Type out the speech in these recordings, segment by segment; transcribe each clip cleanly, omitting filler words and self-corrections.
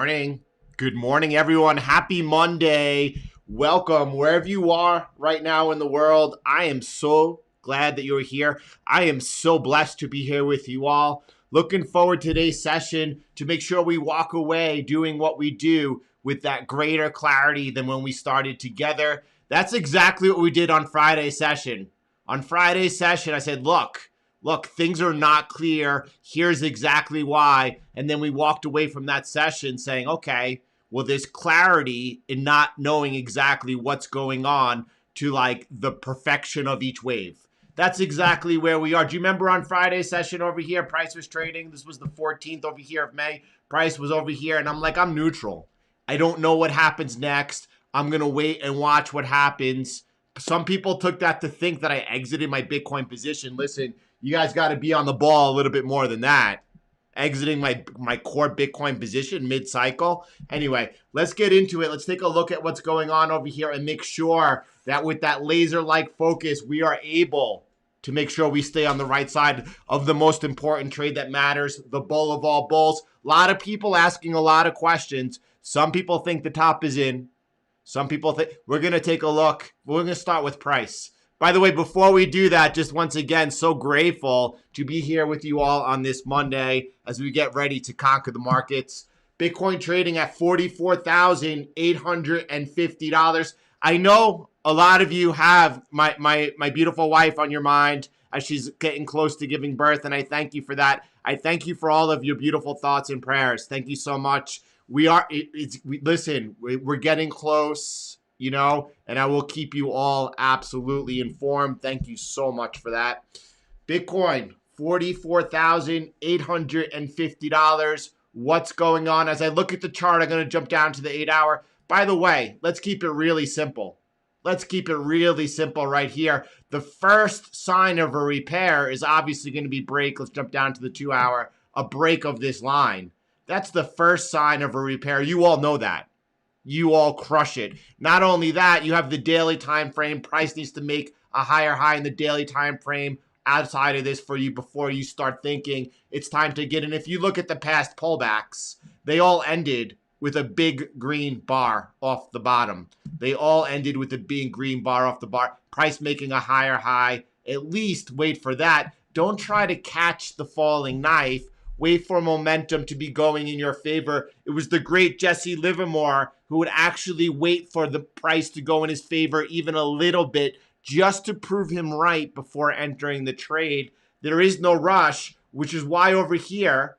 morning. Good morning, everyone. Happy Monday. Welcome wherever you are right now in the world. I am so glad that you're here. I am so blessed to be here with you all. Looking forward to today's session to make sure we walk away doing what we do with that greater clarity than when we started together. That's exactly what we did on Friday's session. On Friday's session, I said, look, things are not clear. Here's exactly why. And then we walked away from that session saying, okay, well, there's clarity in not knowing exactly what's going on to like the perfection of each wave. That's exactly where we are. Do you remember on Friday's session over here, price was trading? This was the 14th over here of May. Price was over here. And I'm like, I'm neutral. I don't know what happens next. I'm going to wait and watch what happens. Some people took that to think that I exited my Bitcoin position. Listen, you guys got to be on the ball a little bit more than that. Exiting my core Bitcoin position mid-cycle. Anyway, let's get into it. Let's take a look at what's going on over here and make sure that with that laser-like focus, we are able to make sure we stay on the right side of the most important trade that matters, the bull of all bulls. A lot of people asking a lot of questions. Some people think the top is in. Some people think we're going to take a look. We're going to start with price. By the way, before we do that, just once again, so grateful to be here with you all on this Monday as we get ready to conquer the markets. Bitcoin trading at $44,850. I know a lot of you have my beautiful wife on your mind as she's getting close to giving birth, and I thank you for that. I thank you for all of your beautiful thoughts and prayers. Thank you so much. Listen, we're getting close, you know, and I will keep you all absolutely informed. Thank you so much for that. Bitcoin, $44,850. What's going on? As I look at the chart, I'm going to jump down to the 8-hour. By the way, let's keep it really simple. Let's keep it really simple right here. The first sign of a repair is obviously going to be break. Let's jump down to the 2-hour, a break of this line. That's the first sign of a repair. You all know that. You all crush it. Not only that, you have the daily time frame. Price needs to make a higher high in the daily time frame outside of this for you before you start thinking it's time to get in. If you look at the past pullbacks, they all ended with a big green bar off the bottom. They all ended with a big green bar off the bar. Price making a higher high. At least wait for that. Don't try to catch the falling knife. Wait for momentum to be going in your favor. It was the great Jesse Livermore who would actually wait for the price to go in his favor even a little bit just to prove him right before entering the trade. There is no rush, which is why here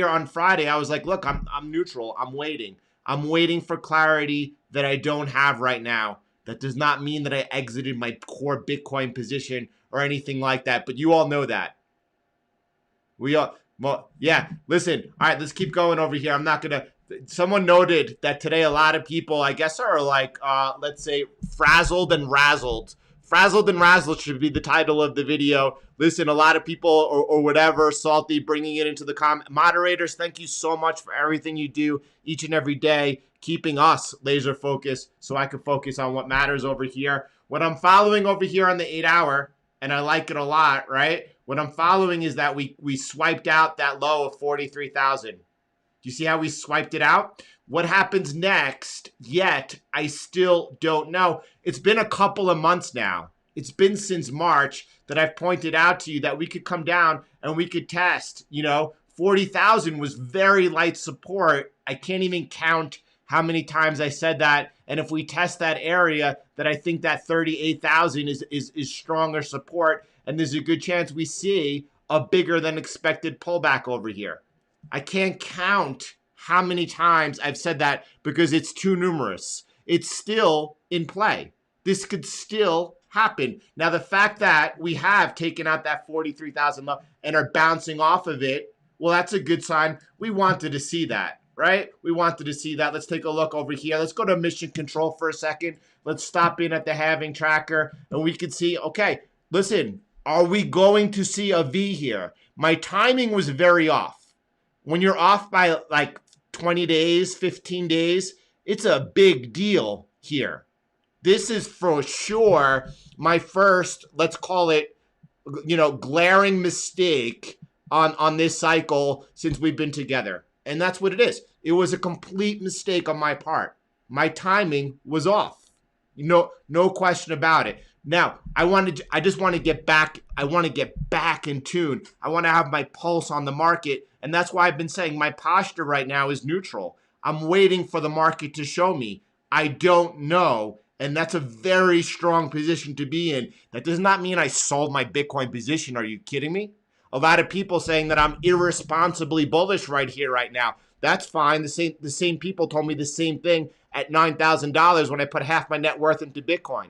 on Friday, I was like, look, I'm neutral. I'm waiting. I'm waiting for clarity that I don't have right now. That does not mean that I exited my core Bitcoin position or anything like that. But you all know that. Well, yeah, listen. All right, let's keep going over here. I'm not going to. Someone noted that today a lot of people, I guess, are like, let's say, frazzled and razzled. Frazzled and razzled should be the title of the video. Listen, a lot of people or whatever, salty, bringing it into the comment. Moderators, thank you so much for everything you do each and every day, keeping us laser focused so I can focus on what matters over here. What I'm following over here on the 8-hour, and I like it a lot, right? What I'm following is that we swiped out that low of 43,000. Do you see how we swiped it out? What happens next? Yet, I still don't know. It's been a couple of months now. It's been since March that I've pointed out to you that we could come down and we could test. 40,000 was very light support. I can't even count how many times I said that. And if we test that area, that I think that 38,000 is stronger support. And there's a good chance we see a bigger than expected pullback over here. I can't count how many times I've said that because it's too numerous. It's still in play. This could still happen. Now, the fact that we have taken out that 43,000 low and are bouncing off of it, well, that's a good sign. We wanted to see that, right? We wanted to see that. Let's take a look over here. Let's go to mission control for a second. Let's stop in at the halving tracker and we can see, okay, listen, are we going to see a V here? My timing was very off. When you're off by like 20 days, 15 days, it's a big deal here. This is for sure my first, let's call it, glaring mistake on this cycle since we've been together. And that's what it is. It was a complete mistake on my part. My timing was off. No question about it. Now, I just want to get back. I want to get back in tune. I want to have my pulse on the market. And that's why I've been saying my posture right now is neutral. I'm waiting for the market to show me. I don't know. And that's a very strong position to be in. That does not mean I sold my Bitcoin position. Are you kidding me? A lot of people saying that I'm irresponsibly bullish right here, right now. That's fine. The same people told me the same thing at $9,000 when I put half my net worth into Bitcoin.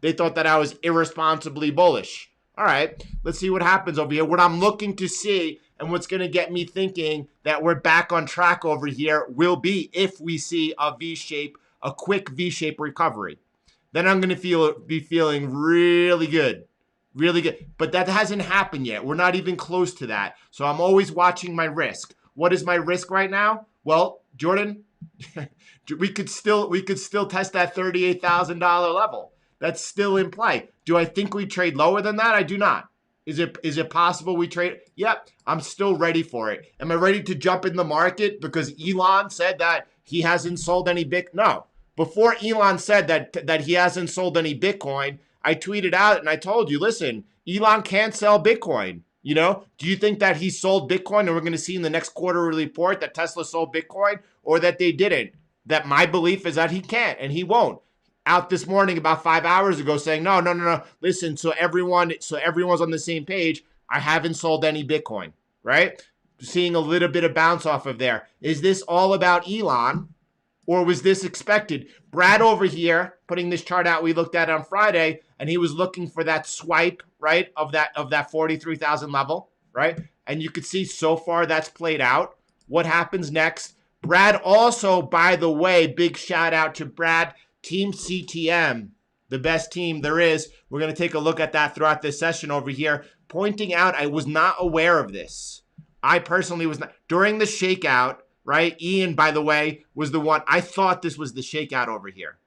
They thought that I was irresponsibly bullish. All right, let's see what happens over here. What I'm looking to see and what's going to get me thinking that we're back on track over here will be if we see a V-shape, a quick V-shape recovery. Then I'm going to be feeling really good. Really good. But that hasn't happened yet. We're not even close to that. So I'm always watching my risk. What is my risk right now? Well, Jordan, we could still test that $38,000 level. That's still in play. Do I think we trade lower than that? I do not. Is it possible we trade? Yep, I'm still ready for it. Am I ready to jump in the market because Elon said that he hasn't sold any Bitcoin? No. Before Elon said that he hasn't sold any Bitcoin, I tweeted out and I told you, listen, Elon can't sell Bitcoin. Do you think that he sold Bitcoin and we're going to see in the next quarterly report that Tesla sold Bitcoin or that they didn't? That my belief is that he can't and he won't. Out this morning about 5 hours ago saying, no. Listen, so everyone's on the same page. I haven't sold any Bitcoin, right? Seeing a little bit of bounce off of there. Is this all about Elon? Or was this expected? Brad over here, putting this chart out we looked at on Friday, and he was looking for that swipe, right, of that 43,000 level, right? And you could see so far that's played out. What happens next? Brad also, by the way, big shout out to Brad, Team CTM, the best team there is. We're going to take a look at that throughout this session over here, pointing out I was not aware of this. I personally was not. During the shakeout, right? Ian, by the way, was the one. I thought this was the shakeout over here.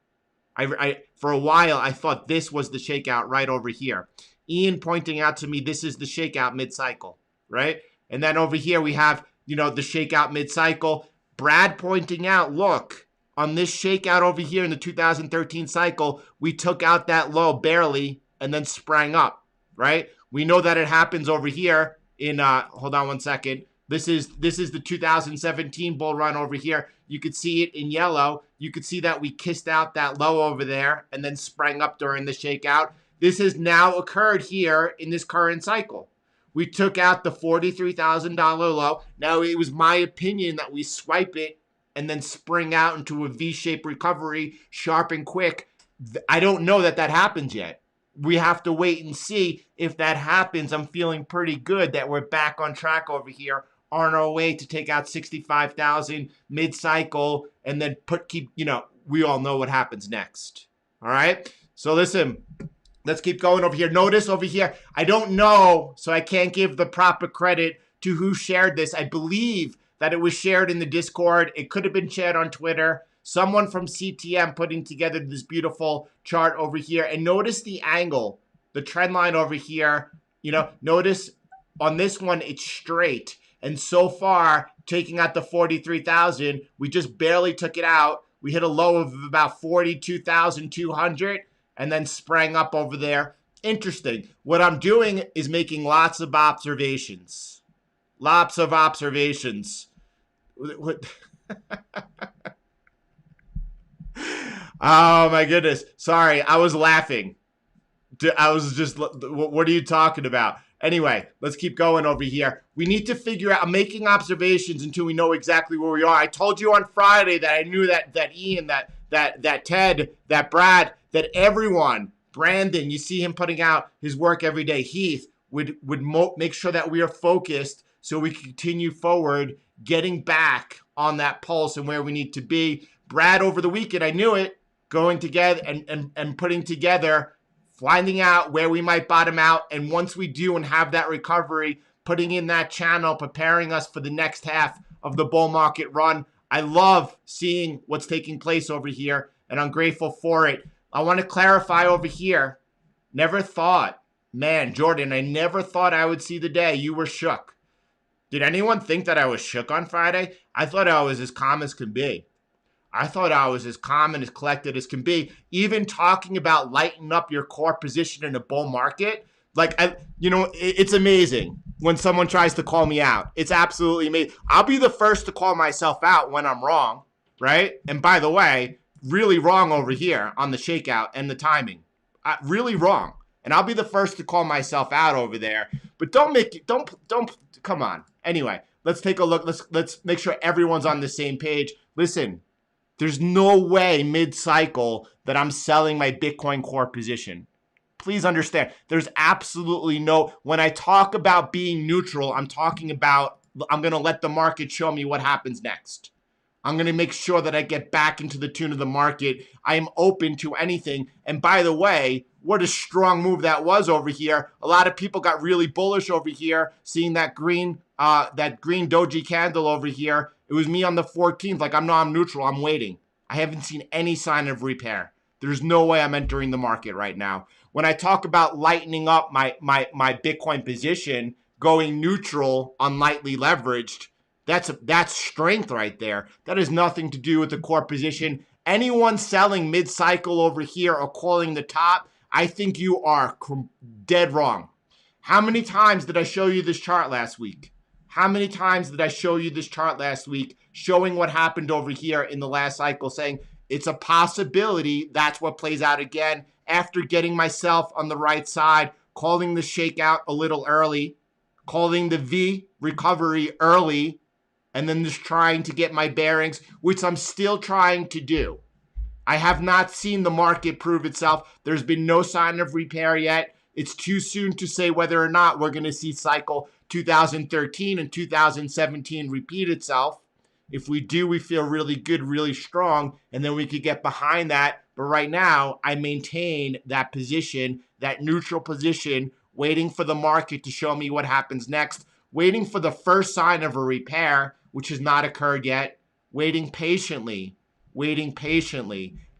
For a while, I thought this was the shakeout right over here. Ian pointing out to me, this is the shakeout mid-cycle, right? And then over here, we have, the shakeout mid-cycle. Brad pointing out, look, on this shakeout over here in the 2013 cycle, we took out that low barely and then sprang up, right? We know that it happens over here in, hold on one second. This is the 2017 bull run over here. You could see it in yellow. You could see that we kissed out that low over there and then sprang up during the shakeout. This has now occurred here in this current cycle. We took out the $43,000 low. Now, it was my opinion that we swipe it and then spring out into a V-shaped recovery, sharp and quick. I don't know that happens yet. We have to wait and see if that happens. I'm feeling pretty good that we're back on track over here, on our way to take out 65,000 mid-cycle and then we all know what happens next. All right? So listen, let's keep going over here. Notice over here, I don't know, so I can't give the proper credit to who shared this. I believe that it was shared in the Discord. It could have been shared on Twitter. Someone from CTM putting together this beautiful chart over here. And notice the angle, the trend line over here. Notice on this one, it's straight. And so far, taking out the 43,000, we just barely took it out. We hit a low of about 42,200 and then sprang up over there. Interesting. What I'm doing is making lots of observations. Lots of observations. Oh my goodness. Sorry, I was laughing. I was just, what are you talking about? Anyway, let's keep going over here. We need to figure out, I'm making observations until we know exactly where we are. I told you on Friday that I knew that Ian, that Ted, that Brad, that everyone, Brandon, you see him putting out his work every day. Heath would make sure that we are focused so we continue forward, getting back on that pulse and where we need to be. Brad, over the weekend, I knew it, going together and putting together, finding out where we might bottom out. And once we do and have that recovery, putting in that channel, preparing us for the next half of the bull market run. I love seeing what's taking place over here, and I'm grateful for it. I want to clarify over here. Never thought, man, Jordan, I never thought I would see the day you were shook. Did anyone think that I was shook on Friday? I thought I was as calm as can be. I thought I was as calm and as collected as can be. Even talking about lighten up your core position in a bull market, like it's amazing when someone tries to call me out. It's absolutely amazing. I'll be the first to call myself out when I'm wrong, right? And by the way, really wrong over here on the shakeout and the timing. Really wrong. And I'll be the first to call myself out over there. But don't come on. Anyway, let's take a look. Let's make sure everyone's on the same page. Listen, there's no way mid-cycle that I'm selling my Bitcoin core position. Please understand, there's absolutely no, when I talk about being neutral, I'm talking about, I'm going to let the market show me what happens next. I'm going to make sure that I get back into the tune of the market. I am open to anything. And by the way, what a strong move that was over here. A lot of people got really bullish over here, seeing that green doji candle over here. It was me on the 14th. Like, I'm neutral. I'm waiting. I haven't seen any sign of repair. There's no way I'm entering the market right now. When I talk about lightening up my Bitcoin position, going neutral on lightly leveraged, that's strength right there. That has nothing to do with the core position. Anyone selling mid-cycle over here or calling the top, I think you are dead wrong. How many times did I show you this chart last week? How many times did I show you this chart last week, showing what happened over here in the last cycle, saying it's a possibility that's what plays out again after getting myself on the right side, calling the shakeout a little early, calling the V recovery early, and then just trying to get my bearings, which I'm still trying to do. I have not seen the market prove itself. There's been no sign of repair yet. It's too soon to say whether or not we're going to see cycle 2013 and 2017 repeat itself. If we do, we feel really good, really strong, and then we could get behind that. But right now, I maintain that position, that neutral position, waiting for the market to show me what happens next, waiting for the first sign of a repair, which has not occurred yet, waiting patiently.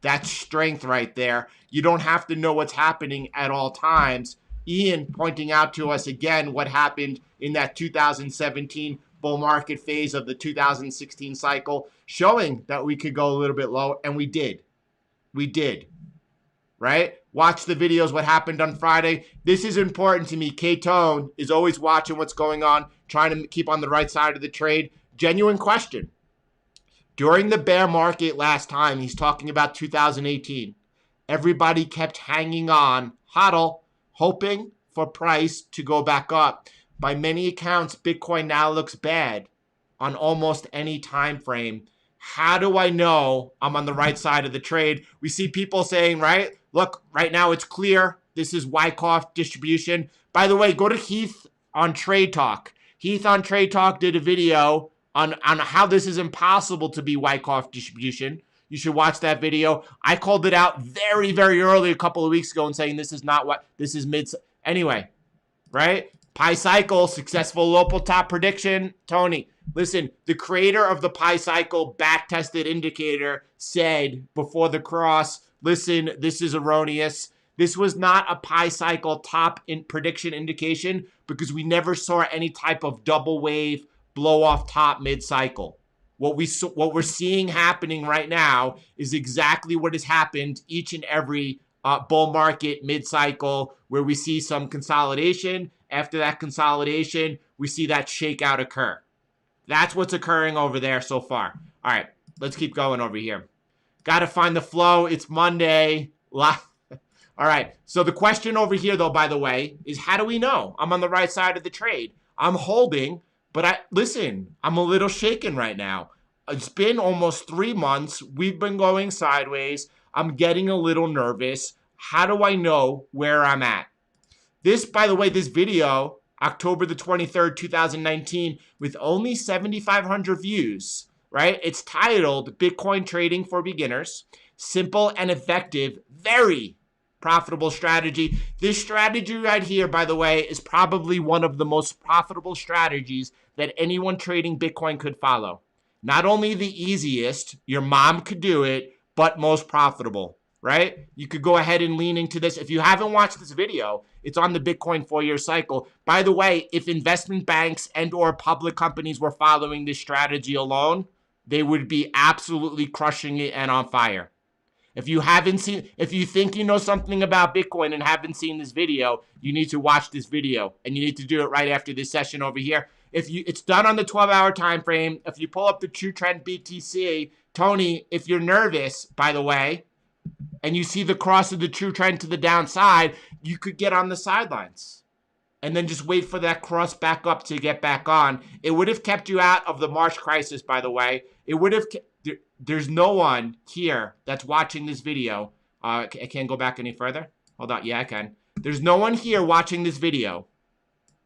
That's strength right there. You don't have to know what's happening at all times. Ian pointing out to us again what happened in that 2017 bull market phase of the 2016 cycle, showing that we could go a little bit low, and we did. We did, right? Watch the videos, what happened on Friday. This is important to me. K-Tone is always watching what's going on, trying to keep on the right side of the trade. Genuine question. During the bear market last time, he's talking about 2018, everybody kept hanging on, hodl, hoping for price to go back up. By many accounts, Bitcoin now looks bad on almost any time frame. How do I know I'm on the right side of the trade? We see people saying, right, look, right now it's clear. This is Wyckoff distribution. By the way, go to Heath on Trade Talk. Heath on Trade Talk did a video on how this is impossible to be Wyckoff distribution. You should watch that video. I called it out very, very early a couple of weeks ago and saying this is not what, this is mid. Anyway, right? Pi cycle, successful local top prediction. Tony, listen, the creator of the Pi cycle back-tested indicator said before the cross, listen, this is erroneous. This was not a Pi cycle top in prediction indication because we never saw any type of double wave blow off top mid-cycle. What we're seeing happening right now is exactly what has happened each and every bull market mid-cycle, where we see some consolidation. After that consolidation, we see that shakeout occur. That's what's occurring over there so far. All right, let's keep going over here. Got to find the flow. It's Monday. All right, so the question over here, though, by the way, is how do we know I'm on the right side of the trade? I'm holding, but listen, I'm a little shaken right now. It's been almost 3 months. We've been going sideways. I'm getting a little nervous. How do I know where I'm at? This, by the way, this video, October the 23rd, 2019, with only 7,500 views, right? It's titled Bitcoin Trading for Beginners, Simple and Effective, Very Profitable Strategy. This strategy right here, by the way, is probably one of the most profitable strategies that anyone trading Bitcoin could follow. Not only the easiest, your mom could do it, but most profitable. right? You could go ahead and lean into this. If you haven't watched this video, it's on the Bitcoin 4-year cycle. By the way, if investment banks and or public companies were following this strategy alone, they would be absolutely crushing it and on fire. If you haven't seen, if you think you know something about Bitcoin and haven't seen this video, you need to watch this video, and you need to do it right after this session over here. It's done on the 12-hour time frame. If you pull up the True Trend BTC, Tony, if you're nervous, by the way, and you see the cross of the true trend to the downside, you could get on the sidelines and then just wait for that cross back up to get back on. It would have kept you out of the March crisis, by the way. It would have. There's no one here that's watching this video. I can't go back any further. Hold on. Yeah, I can. There's no one here watching this video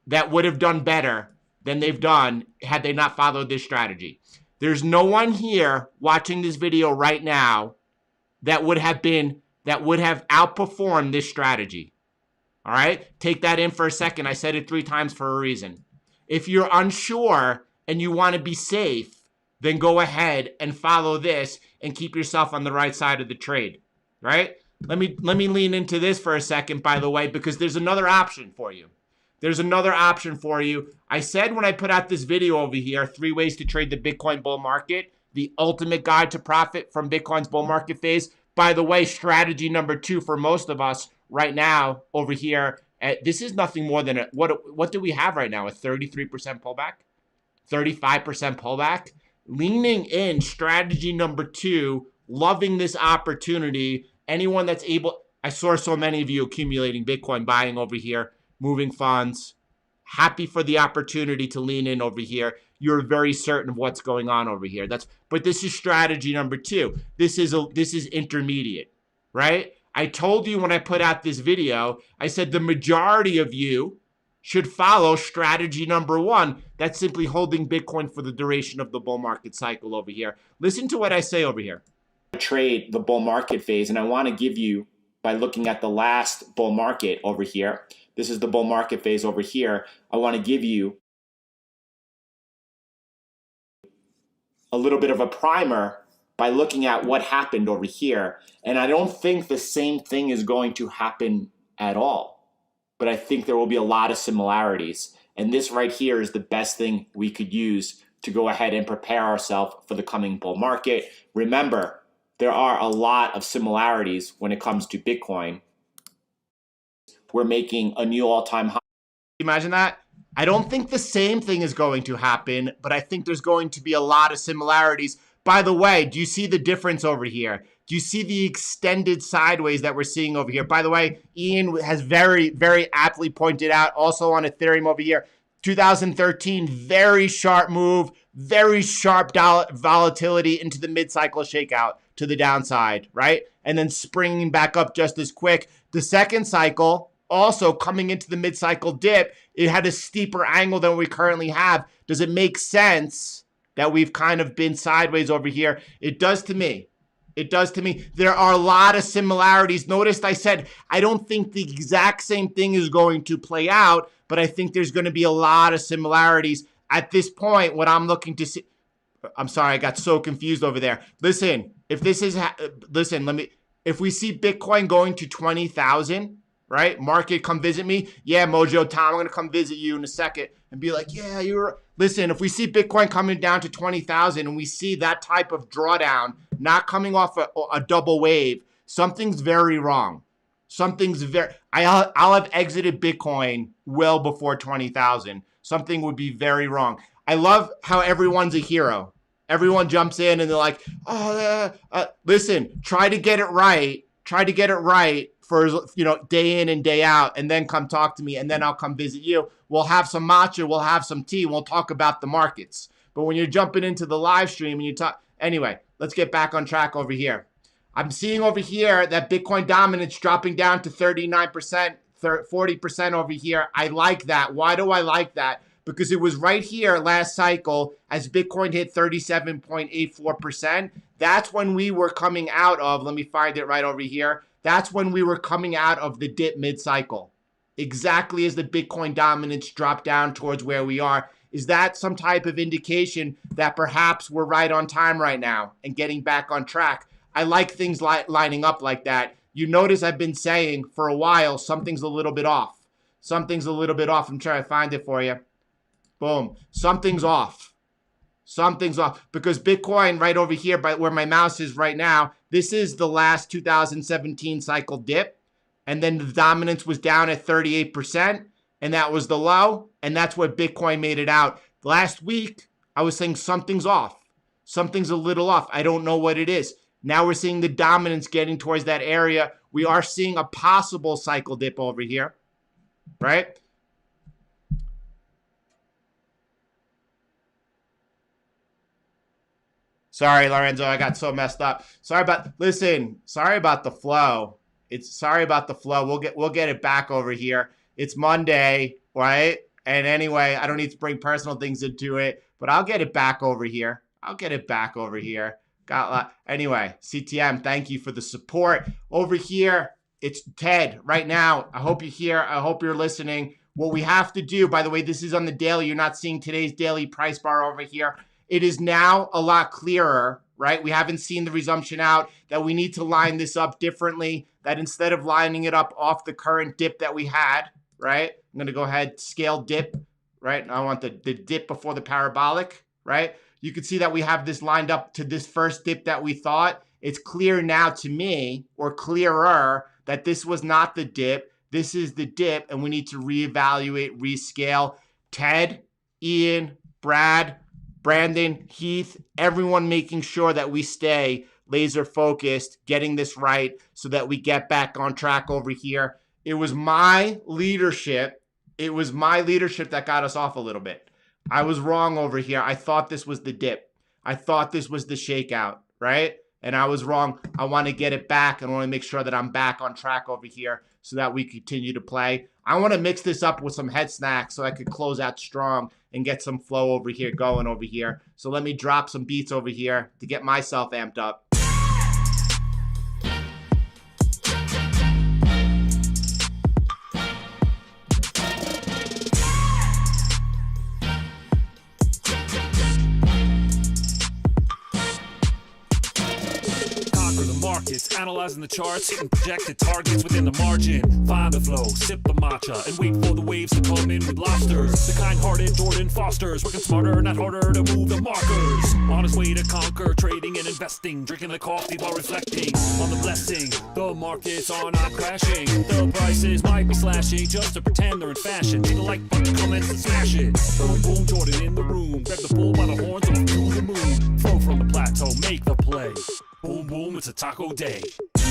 that would have done better than they've done had they not followed this strategy. There's no one here watching this video right now that would have outperformed this strategy. All right? Take that in for a second. I said it 3 times for a reason. If you're unsure and you want to be safe, then go ahead and follow this and keep yourself on the right side of the trade, right? Let me lean into this for a second, by the way, because there's another option for you. There's another option for you. I said when I put out this video over here, 3 ways to trade the Bitcoin bull market, the ultimate guide to profit from Bitcoin's bull market phase. By the way, strategy number 2 for most of us right now over here, this is nothing more than what do we have right now? A 33% pullback, 35% pullback. Leaning in, strategy number 2, loving this opportunity. Anyone that's able, I saw so many of you accumulating Bitcoin, buying over here, moving funds. Happy for the opportunity to lean in over here. You're very certain of what's going on over here. But this is strategy number 2. This is intermediate, right? I told you when I put out this video, I said the majority of you should follow strategy number 1. That's simply holding Bitcoin for the duration of the bull market cycle over here. Listen to what I say over here. Trade the bull market phase, and I want to give you, by looking at the last bull market over here, this is the bull market phase over here, I want to give you a little bit of a primer by looking at what happened over here. And I don't think the same thing is going to happen at all. But I think there will be a lot of similarities. And this right here is the best thing we could use to go ahead and prepare ourselves for the coming bull market. Remember, there are a lot of similarities when it comes to Bitcoin. We're making a new all-time high. Imagine that? I don't think the same thing is going to happen, but I think there's going to be a lot of similarities. By the way, do you see the difference over here? Do you see the extended sideways that we're seeing over here? By the way, Ian has very, very aptly pointed out also on Ethereum over here, 2013, very sharp move, very sharp volatility into the mid-cycle shakeout to the downside, right? And then springing back up just as quick. The second cycle, also coming into the mid-cycle dip, it had a steeper angle than we currently have. Does it make sense that we've kind of been sideways over here? It does to me. It does to me. There are a lot of similarities. Notice I said I don't think the exact same thing is going to play out, but I think there's going to be a lot of similarities. At this point, what I'm looking to see, I'm sorry, I got so confused over there. Listen, if this is, if we see Bitcoin going to 20,000, right? Market, come visit me. Yeah, Mojo Tom, I'm going to come visit you in a second and be like, yeah, listen, if we see Bitcoin coming down to 20,000 and we see that type of drawdown, not coming off a double wave, something's very wrong. I'll have exited Bitcoin well before 20,000. Something would be very wrong. I love how everyone's a hero. Everyone jumps in and they're like, listen, try to get it right. Try to get it right for, day in and day out, and then come talk to me, and then I'll come visit you. We'll have some matcha, we'll have some tea, we'll talk about the markets. But when you're jumping into the live stream and you talk, anyway, let's get back on track over here. I'm seeing over here that Bitcoin dominance dropping down to 39%, 40% over here. I like that. Why do I like that? Because it was right here last cycle as Bitcoin hit 37.84%. That's when we were coming out of, let me find it right over here. That's when we were coming out of the dip mid-cycle. Exactly as the Bitcoin dominance dropped down towards where we are. Is that some type of indication that perhaps we're right on time right now and getting back on track? I like things lining up like that. You notice I've been saying for a while, something's a little bit off. Something's a little bit off. I'm trying to find it for you. Boom. Something's off. Something's off. Because Bitcoin right over here, by where my mouse is right now, this is the last 2017 cycle dip. And then the dominance was down at 38%. And that was the low. And that's what Bitcoin made it out. Last week, I was saying something's off. Something's a little off. I don't know what it is. Now we're seeing the dominance getting towards that area. We are seeing a possible cycle dip over here, right? Sorry, Lorenzo, I got so messed up. Sorry about the flow. Sorry about the flow. We'll get it back over here. It's Monday, right? And anyway, I don't need to bring personal things into it, but I'll get it back over here. Anyway, CTM, thank you for the support. Over here, it's Ted right now. I hope you're here. I hope you're listening. What we have to do, by the way, this is on the daily. You're not seeing today's daily price bar over here. It is now a lot clearer, right? We haven't seen the resumption out, that we need to line this up differently, that instead of lining it up off the current dip that we had, right? I'm going to go ahead, scale dip, right? I want the dip before the parabolic, right? You can see that we have this lined up to this first dip that we thought. It's clear now to me, or clearer, that this was not the dip. This is the dip, and we need to reevaluate, rescale. Ted, Ian, Brad, Brandon, Heath, everyone making sure that we stay laser focused, getting this right so that we get back on track over here. It was my leadership. That got us off a little bit. I was wrong over here. I thought this was the dip. I thought this was the shakeout, right? And I was wrong. I want to get it back. And I want to make sure that I'm back on track over here so that we continue to play. I want to mix this up with some head snacks so I could close out strong and get some flow over here going over here. So let me drop some beats over here to get myself amped up. Analyzing the charts, hitting projected targets within the margin. Find the flow, sip the matcha, and wait for the waves to come in with lobsters. The kind-hearted Jordan Fosters, working smarter, not harder to move the markers. On his way to conquer, trading and investing, drinking the coffee while reflecting on the blessing. The markets are not crashing, the prices might be slashing, just to pretend they're in fashion. Hit the like button, comments, and smash it. Boom, boom, Jordan in the room, grab the bull by the horns and to the moon. Flow from the plateau, make the play. Boom, boom, it's a taco day. It's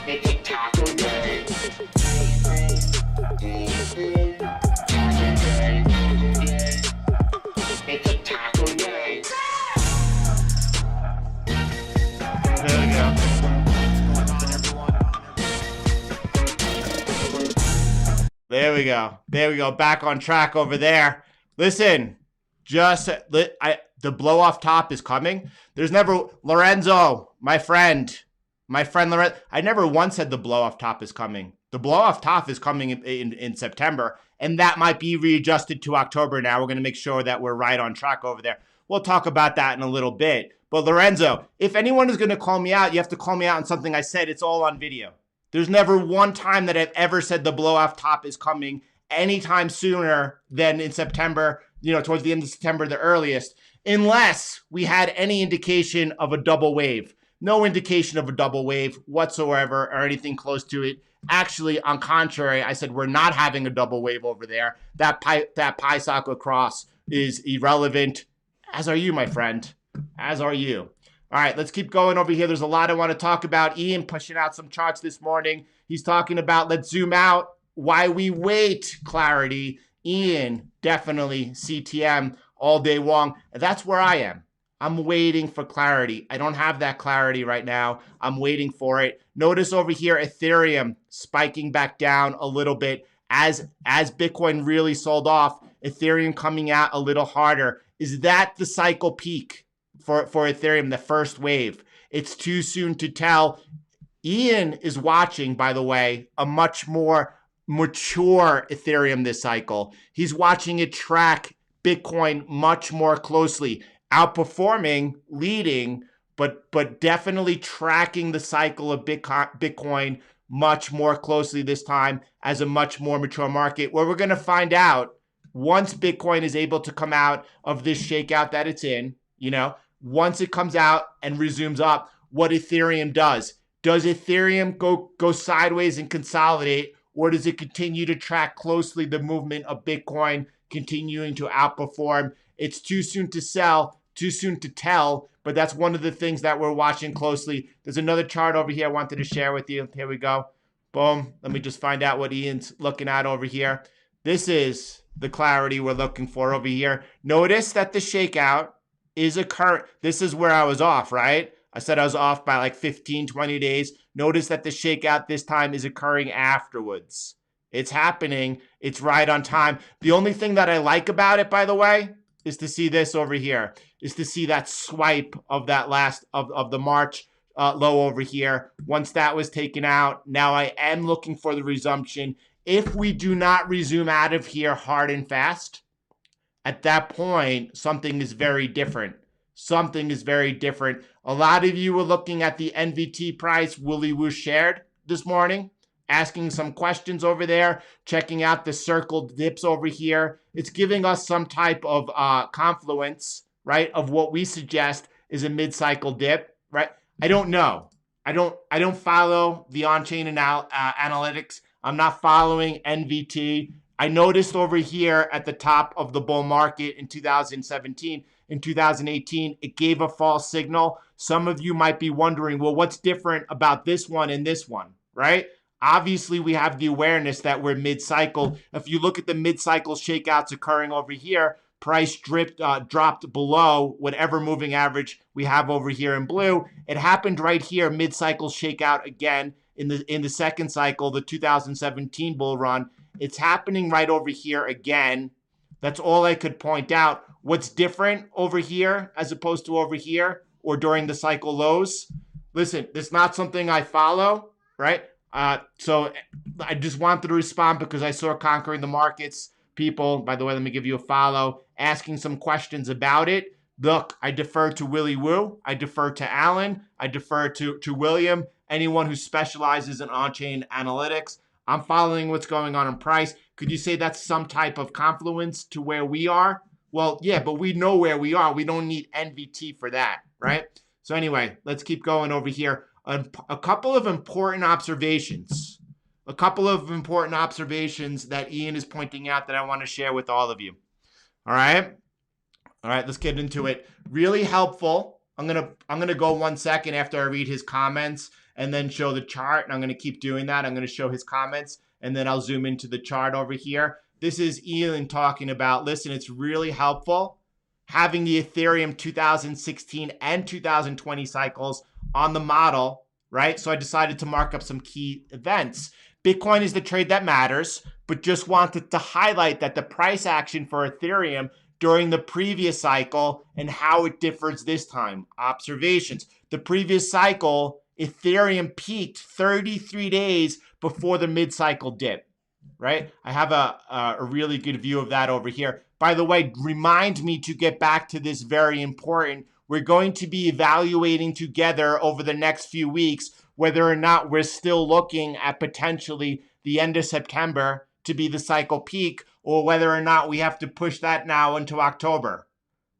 a taco day. It's a taco day. There we go. There we go. Back on track over there. Listen. The blow off top is coming. There's never, Lorenzo, my friend Lorenzo, I never once said the blow off top is coming. The blow off top is coming in September, and that might be readjusted to October now. We're going to make sure that we're right on track over there. We'll talk about that in a little bit. But Lorenzo, if anyone is going to call me out, you have to call me out on something I said. It's all on video. There's never one time that I've ever said the blow off top is coming anytime sooner than in September, towards the end of September, the earliest, unless we had any indication of a double wave. No indication of a double wave whatsoever or anything close to it. Actually, on contrary, I said we're not having a double wave over there. That pi cycle cross is irrelevant, as are you, my friend, as are you. All right, let's keep going over here. There's a lot I want to talk about. Ian pushing out some charts this morning. He's talking about, let's zoom out, why we wait, clarity. Ian, definitely CTM all day long. That's where I am. I'm waiting for clarity. I don't have that clarity right now. I'm waiting for it. Notice over here, Ethereum spiking back down a little bit as Bitcoin really sold off. Ethereum coming out a little harder. Is that the cycle peak for Ethereum, the first wave? It's too soon to tell. Ian is watching, by the way, a much more mature Ethereum this cycle. He's watching it track Bitcoin much more closely, outperforming, leading, but definitely tracking the cycle of Bitcoin much more closely this time as a much more mature market, where we're going to find out once Bitcoin is able to come out of this shakeout that it's in, once it comes out and resumes up, what Ethereum does. Does Ethereum go sideways and consolidate, or does it continue to track closely the movement of Bitcoin continuing to outperform? It's too soon to sell, too soon to tell, but that's one of the things that we're watching closely. There's another chart over here I wanted to share with you. Here we go. Boom. Let me just find out what Ian's looking at over here. This is the clarity we're looking for over here. Notice that the shakeout is occurring. This is where I was off, right? I said I was off by like 15, 20 days. Notice that the shakeout this time is occurring afterwards. It's happening. It's right on time. The only thing that I like about it, by the way, is to see this over here, is to see that swipe of that last of the March low over here. Once that was taken out, now I am looking for the resumption. If we do not resume out of here hard and fast, at that point, something is very different. Something is very different. A lot of you were looking at the NVT price Willy Woo shared this morning, asking some questions over there, checking out the circled dips over here. It's giving us some type of confluence, right, of what we suggest is a mid-cycle dip, right? I don't know. I don't follow the on-chain analytics. I'm not following NVT. I noticed over here at the top of the bull market in 2017, in 2018, it gave a false signal. Some of you might be wondering, well, what's different about this one and this one, right? Obviously, we have the awareness that we're mid-cycle. If you look at the mid-cycle shakeouts occurring over here, price dropped below whatever moving average we have over here in blue. It happened right here, mid-cycle shakeout again in the second cycle, the 2017 bull run. It's happening right over here again. That's all I could point out. What's different over here as opposed to over here or during the cycle lows? Listen, it's not something I follow, right? So I just wanted to respond because I saw Conquering the Markets people, by the way, let me give you a follow, asking some questions about it. Look, I defer to Willy Woo. I defer to Alan. I defer to William, anyone who specializes in on-chain analytics. I'm following what's going on in price. Could you say that's some type of confluence to where we are? Well, yeah, but we know where we are. We don't need NVT for that, right? So anyway, let's keep going over here. A couple of important observations. A couple of important observations that Ian is pointing out that I want to share with all of you. All right? All right, let's get into it. Really helpful. I'm gonna go 1 second after I read his comments and then show the chart, and I'm gonna keep doing that. I'm gonna show his comments, and then I'll zoom into the chart over here. This is Ian talking about, listen, it's really helpful having the Ethereum 2016 and 2020 cycles on the model, right? So I decided to mark up some key events. Bitcoin is the trade that matters, but just wanted to highlight that the price action for Ethereum during the previous cycle and how it differs this time. Observations. The previous cycle, Ethereum peaked 33 days before the mid-cycle dip, right? I have a really good view of that over here. By the way, remind me to get back to this, very important. We're going to be evaluating together over the next few weeks whether or not we're still looking at potentially the end of September to be the cycle peak, or whether or not we have to push that now into October.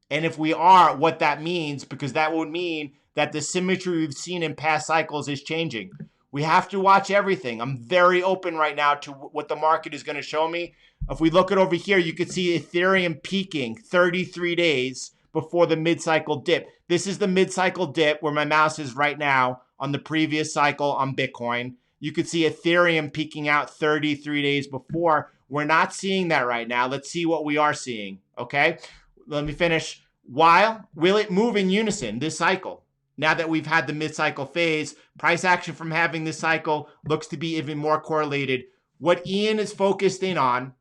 And if we are, what that means, because that would mean that the symmetry we've seen in past cycles is changing. We have to watch everything. I'm very open right now to what the market is going to show me. If we look at over here, you can see Ethereum peaking 33 days before the mid-cycle dip. This is the mid-cycle dip where my mouse is right now on the previous cycle on Bitcoin. You could see Ethereum peaking out 33 days before. We're not seeing that right now. Let's see what we are seeing, okay? Let me finish. Will it move in unison this cycle? Now that we've had the mid-cycle phase, price action from having this cycle looks to be even more correlated. What Ian is focused in on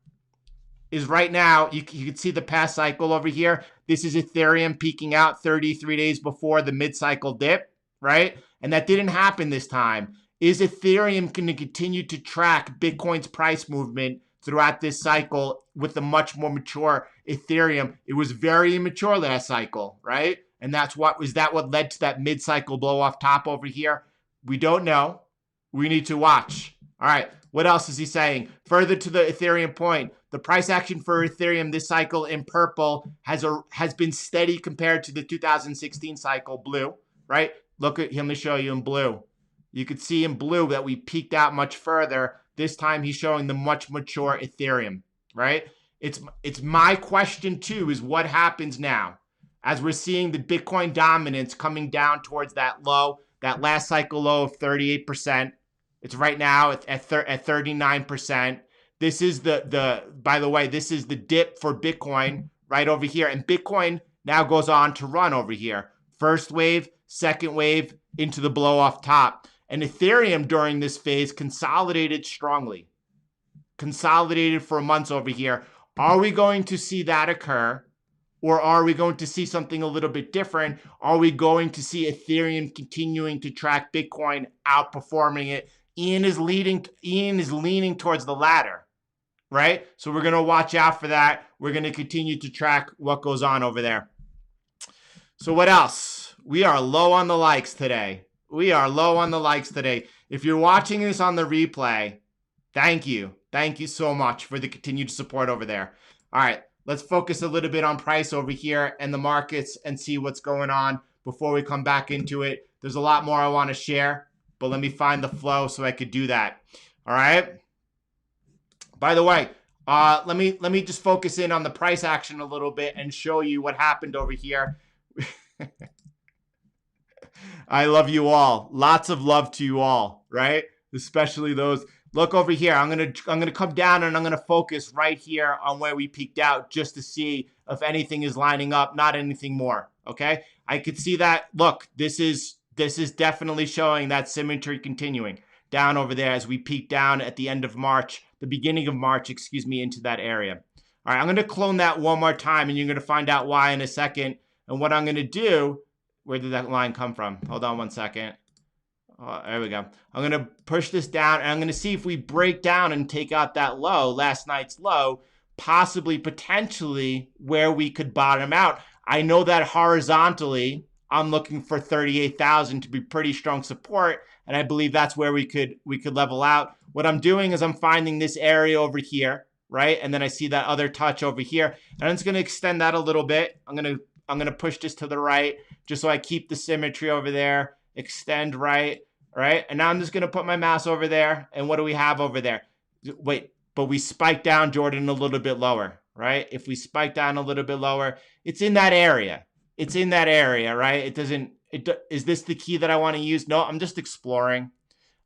is right now, you can see the past cycle over here. This is Ethereum peaking out 33 days before the mid-cycle dip, right? And that didn't happen this time. Is Ethereum going to continue to track Bitcoin's price movement throughout this cycle with the much more mature Ethereum. It was very immature last cycle, right? And what led to that mid-cycle blow off top over here? We don't know. We need to watch. All right, what else is he saying? Further to the Ethereum point, the price action for Ethereum this cycle in purple has been steady compared to the 2016 cycle, blue, right? Look at him to show you in blue. You could see in blue that we peaked out much further. This time he's showing the much mature Ethereum, right? It's my question too, is what happens now as we're seeing the Bitcoin dominance coming down towards that low, that last cycle low of 38%. It's right now at 39%. This is by the way, this is the dip for Bitcoin right over here. And Bitcoin now goes on to run over here. First wave, second wave into the blow off top. And Ethereum during this phase consolidated strongly. Consolidated for months over here. Are we going to see that occur? Or are we going to see something a little bit different? Are we going to see Ethereum continuing to track Bitcoin, outperforming it? Ian is leaning towards the latter, right? So we're going to watch out for that. We're going to continue to track what goes on over there. So what else? We are low on the likes today. We are low on the likes today. If you're watching this on the replay, thank you. Thank you so much for the continued support over there. All right, let's focus a little bit on price over here and the markets and see what's going on before we come back into it. There's a lot more I want to share, but let me find the flow so I could do that. All right. By the way, let me just focus in on the price action a little bit and show you what happened over here. I love you all. Lots of love to you all, right? Especially those. Look over here. I'm gonna come down and I'm gonna focus right here on where we peaked out just to see if anything is lining up, not anything more. Okay. I could see that. Look, this is definitely showing that symmetry continuing down over there as we peak down at the end of March, the beginning of March, excuse me, into that area. All right, I'm going to clone that one more time and you're going to find out why in a second. And what I'm going to do, where did that line come from? Hold on one second. There we go. I'm going to push this down and I'm going to see if we break down and take out that low, last night's low, possibly, potentially where we could bottom out. I know that horizontally, I'm looking for 38,000 to be pretty strong support, and I believe that's where we could level out. What I'm doing is I'm finding this area over here, right? And then I see that other touch over here, and I'm just going to extend that a little bit. I'm going to push this to the right just so I keep the symmetry over there. Extend right, right? And now I'm just going to put my mouse over there, and what do we have over there? Wait, but we spiked down, Jordan, a little bit lower, right? If we spike down a little bit lower, it's in that area. It's in that area, right? Is this the key that I want to use? No, I'm just exploring.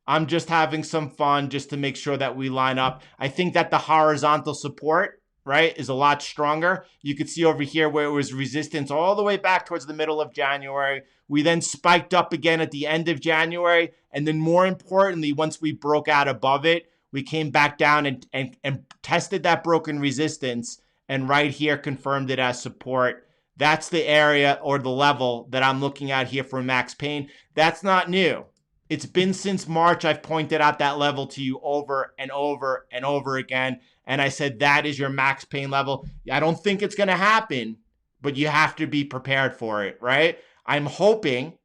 I'm just having some fun just to make sure that we line up. I think that the horizontal support, right, is a lot stronger. You could see over here where it was resistance all the way back towards the middle of January. We then spiked up again at the end of January. And then more importantly, once we broke out above it, we came back down and tested that broken resistance. And right here confirmed it as support. That's the area or the level that I'm looking at here for max pain. That's not new. It's been since March. I've pointed out that level to you over and over and over again. And I said, that is your max pain level. I don't think it's going to happen, but you have to be prepared for it, right? I'm hoping,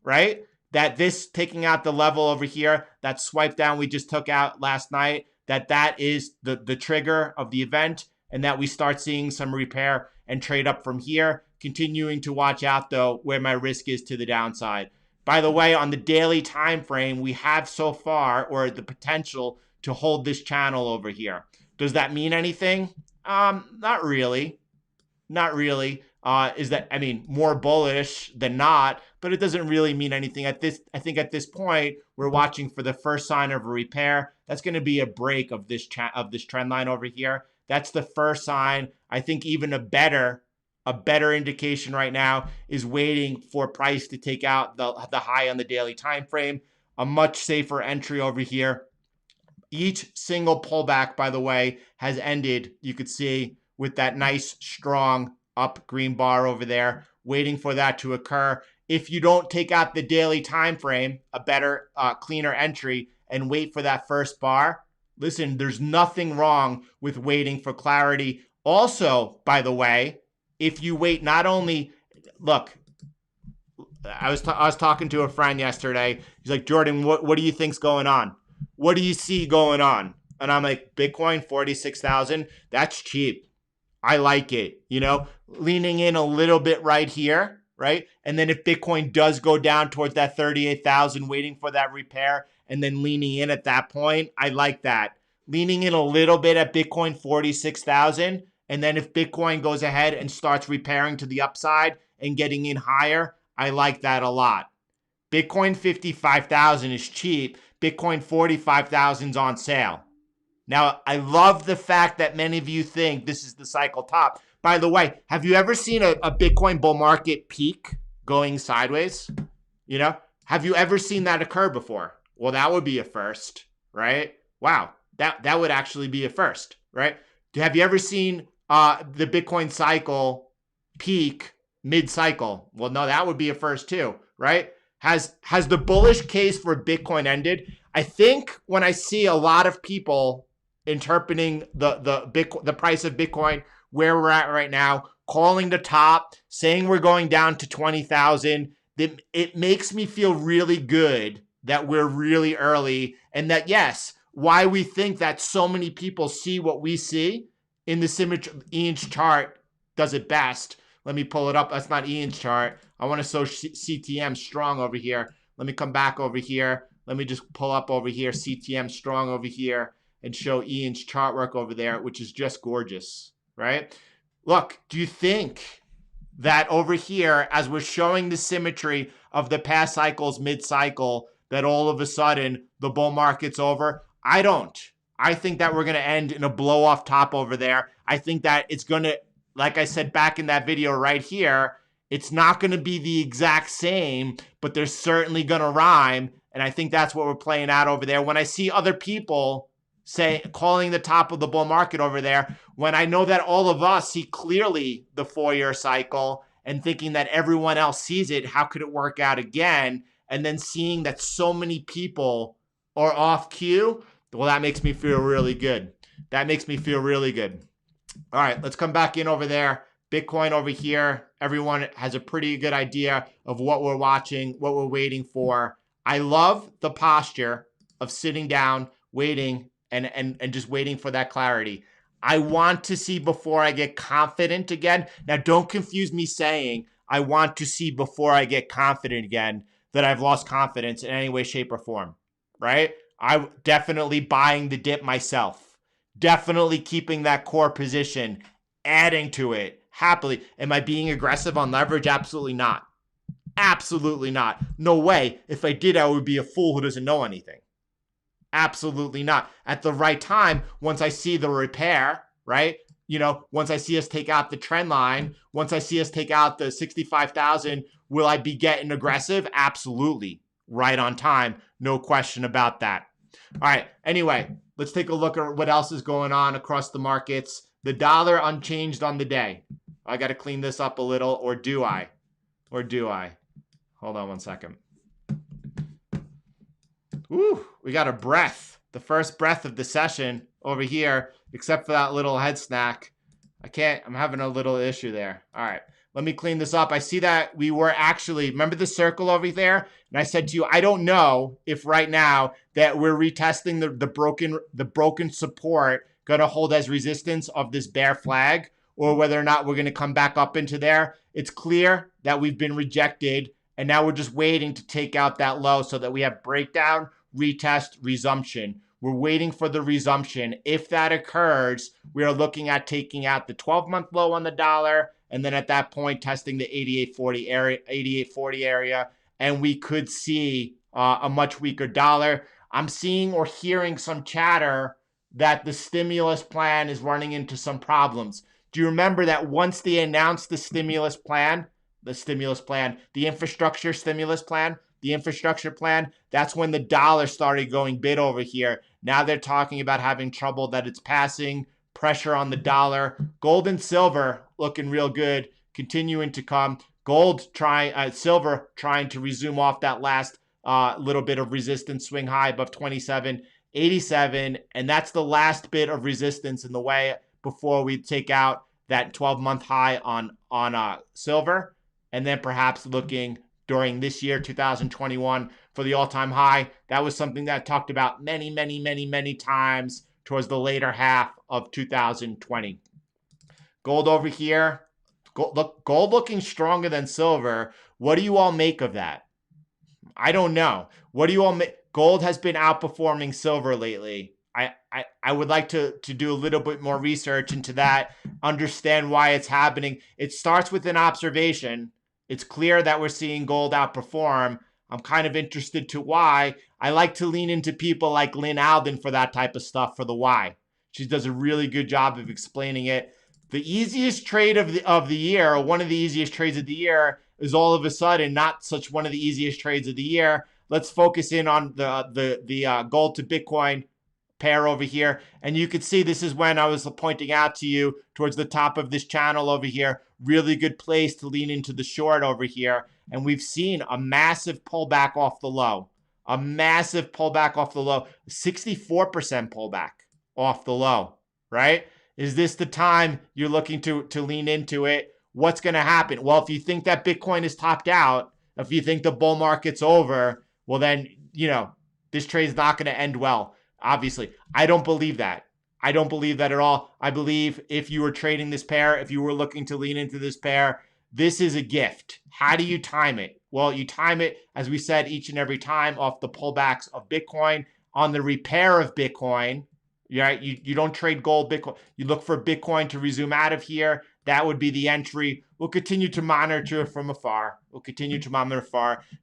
right, that this taking out the level over here, that swipe down we just took out last night, that is the trigger of the event, and that we start seeing some repair and trade up from here, continuing to watch out though where my risk is to the downside. By the way, on the daily time frame, we have so far, or the potential to hold this channel over here. Does that mean anything? Not really. Not really. Is that, I mean, more bullish than not, but it doesn't really mean anything at this. I think at this point, we're watching for the first sign of a repair. That's going to be a break of this trend line over here. That's the first sign. I think even a better indication right now is waiting for price to take out the high on the daily time frame. A much safer entry over here. Each single pullback, by the way, has ended, you could see, with that nice strong up green bar over there, waiting for that to occur. If you don't take out the daily time frame, a better, cleaner entry, and wait for that first bar, Listen, there's nothing wrong with waiting for clarity. Also, by the way, if you wait, not only look, I was talking to a friend yesterday. He's like, Jordan, what do you think's going on? What do you see going on? And I'm like, Bitcoin 46,000. That's cheap. I like it. You know, leaning in a little bit right here, right? And then if Bitcoin does go down towards that 38,000, waiting for that repair, and then leaning in at that point, I like that. Leaning in a little bit at Bitcoin 46,000, and then if Bitcoin goes ahead and starts repairing to the upside and getting in higher, I like that a lot. Bitcoin 55,000 is cheap. Bitcoin 45,000 is on sale. Now, I love the fact that many of you think this is the cycle top. By the way, have you ever seen a Bitcoin bull market peak going sideways? You know, have you ever seen that occur before? Well, that would be a first, right? Wow, that would actually be a first, right? Have you ever seen the Bitcoin cycle peak mid-cycle? Well, no, that would be a first too, right? Has the bullish case for Bitcoin ended? I think when I see a lot of people interpreting the price of Bitcoin, where we're at right now, calling the top, saying we're going down to 20,000, it makes me feel really good that we're really early, and that yes, why we think that so many people see what we see in the symmetry. Ian's chart does it best. Let me pull it up. That's not Ian's chart. I want to show CTM strong over here. Let me come back over here. Let me just pull up over here, CTM strong over here, and show Ian's chart work over there, which is just gorgeous, right? Look, do you think that over here, as we're showing the symmetry of the past cycles mid-cycle, that all of a sudden the bull market's over? I don't. I think that we're going to end in a blow off top over there. I think that it's going to, like I said back in that video right here, it's not going to be the exact same, but they're certainly going to rhyme. And I think that's what we're playing out over there. When I see other people calling the top of the bull market over there, when I know that all of us see clearly the 4-year cycle and thinking that everyone else sees it, how could it work out again? And then seeing that so many people are off cue, well, that makes me feel really good. That makes me feel really good. All right, let's come back in over there. Bitcoin over here. Everyone has a pretty good idea of what we're watching, what we're waiting for. I love the posture of sitting down, waiting, and just waiting for that clarity. I want to see before I get confident again. Now, don't confuse me saying I want to see before I get confident again that I've lost confidence in any way, shape, or form, right? I'm definitely buying the dip myself. Definitely keeping that core position, adding to it happily. Am I being aggressive on leverage? Absolutely not. Absolutely not. No way. If I did, I would be a fool who doesn't know anything. Absolutely not. At the right time, once I see the repair, right? You know, once I see us take out the trend line, once I see us take out the 65,000, will I be getting aggressive? Absolutely. Right on time. No question about that. All right. Anyway, let's take a look at what else is going on across the markets. The dollar unchanged on the day. I got to clean this up a little, or do I? Or do I? Hold on one second. Woo, we got a breath. The first breath of the session over here, except for that little head snack. I'm having a little issue there. All right, let me clean this up. I see that we were actually, remember the circle over there? And I said to you, I don't know if right now that we're retesting the broken support going to hold as resistance of this bear flag, or whether or not we're going to come back up into there. It's clear that we've been rejected, and now we're just waiting to take out that low so that we have breakdown, retest, resumption. We're waiting for the resumption. If that occurs, we are looking at taking out the 12-month low on the dollar, and then at that point testing the 88.40 area, and we could see a much weaker dollar. I'm seeing or hearing some chatter that the stimulus plan is running into some problems. Do you remember that once they announced the infrastructure plan, that's when the dollar started going bid over here. Now they're talking about having trouble that it's passing, pressure on the dollar. Gold and silver looking real good, continuing to come. Silver trying to resume off that last little bit of resistance swing high above 27 87, and that's the last bit of resistance in the way before we take out that 12-month high on silver, and then perhaps looking during this year, 2021, for the all-time high. That was something that I talked about many times towards the later half of 2020. Gold over here. Gold looking stronger than silver. What do you all make of that? I don't know. What do you all make? Gold has been outperforming silver lately. I would like to do a little bit more research into that, understand why it's happening. It starts with an observation. It's clear that we're seeing gold outperform. I'm kind of interested to why. I like to lean into people like Lynn Alden for that type of stuff, for the why. She does a really good job of explaining it. The easiest trade of the year, or one of the easiest trades of the year, is all of a sudden not such one of the easiest trades of the year. Let's focus in on the gold to Bitcoin pair over here. And you can see this is when I was pointing out to you towards the top of this channel over here. Really good place to lean into the short over here. And we've seen a massive pullback off the low. A massive pullback off the low. 64% pullback off the low, right? Is this the time you're looking to lean into it? What's going to happen? Well, if you think that Bitcoin is topped out, if you think the bull market's over, well then, this trade's not going to end well. Obviously, I don't believe that. I don't believe that at all. I believe if you were trading this pair, if you were looking to lean into this pair, this is a gift. How do you time it? Well, you time it, as we said, each and every time off the pullbacks of Bitcoin. On the repair of Bitcoin, right? You don't trade gold, Bitcoin. You look for Bitcoin to resume out of here. That would be the entry. We'll continue to monitor from afar.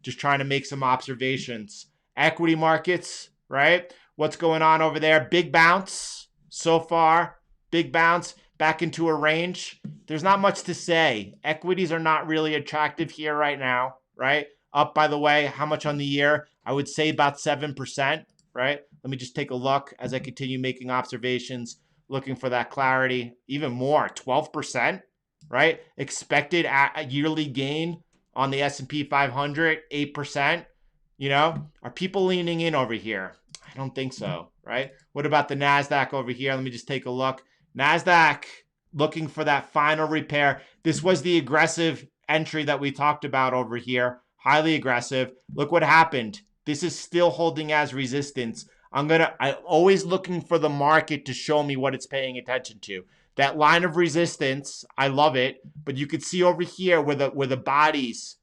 Just trying to make some observations. Equity markets, right? What's going on over there? Big bounce so far. Big bounce back into a range. There's not much to say. Equities are not really attractive here right now, right? Up, by the way, how much on the year? I would say about 7%, right? Let me just take a look as I continue making observations, looking for that clarity. Even more, 12%, right? Expected a yearly gain on the S&P 500, 8%. Are people leaning in over here? I don't think so, right? What about the Nasdaq over here? Let me just take a look. Nasdaq looking for that final repair. This was the aggressive entry that we talked about over here. Highly aggressive. Look what happened. This is still holding as resistance. I'm always looking for the market to show me what it's paying attention to. That line of resistance, I love it, but you could see over here where the bodies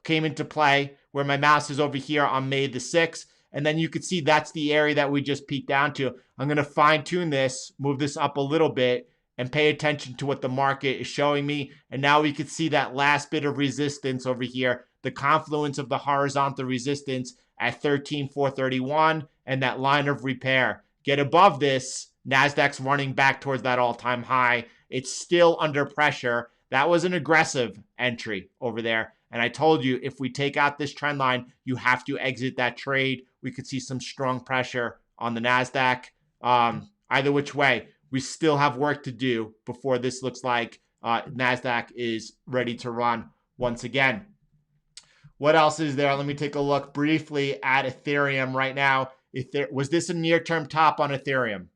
came into play, where my mouse is over here on May the 6th. And then you could see that's the area that we just peaked down to. I'm going to fine tune this, move this up a little bit, and pay attention to what the market is showing me. And now we could see that last bit of resistance over here, the confluence of the horizontal resistance at 13,431 and that line of repair. Get above this, Nasdaq's running back towards that all-time high. It's still under pressure. That was an aggressive entry over there. And I told you, if we take out this trend line, you have to exit that trade. We could see some strong pressure on the Nasdaq. Either which way, we still have work to do before this looks like Nasdaq is ready to run once again. What else is there? Let me take a look briefly at Ethereum right now. Was this a near-term top on Ethereum?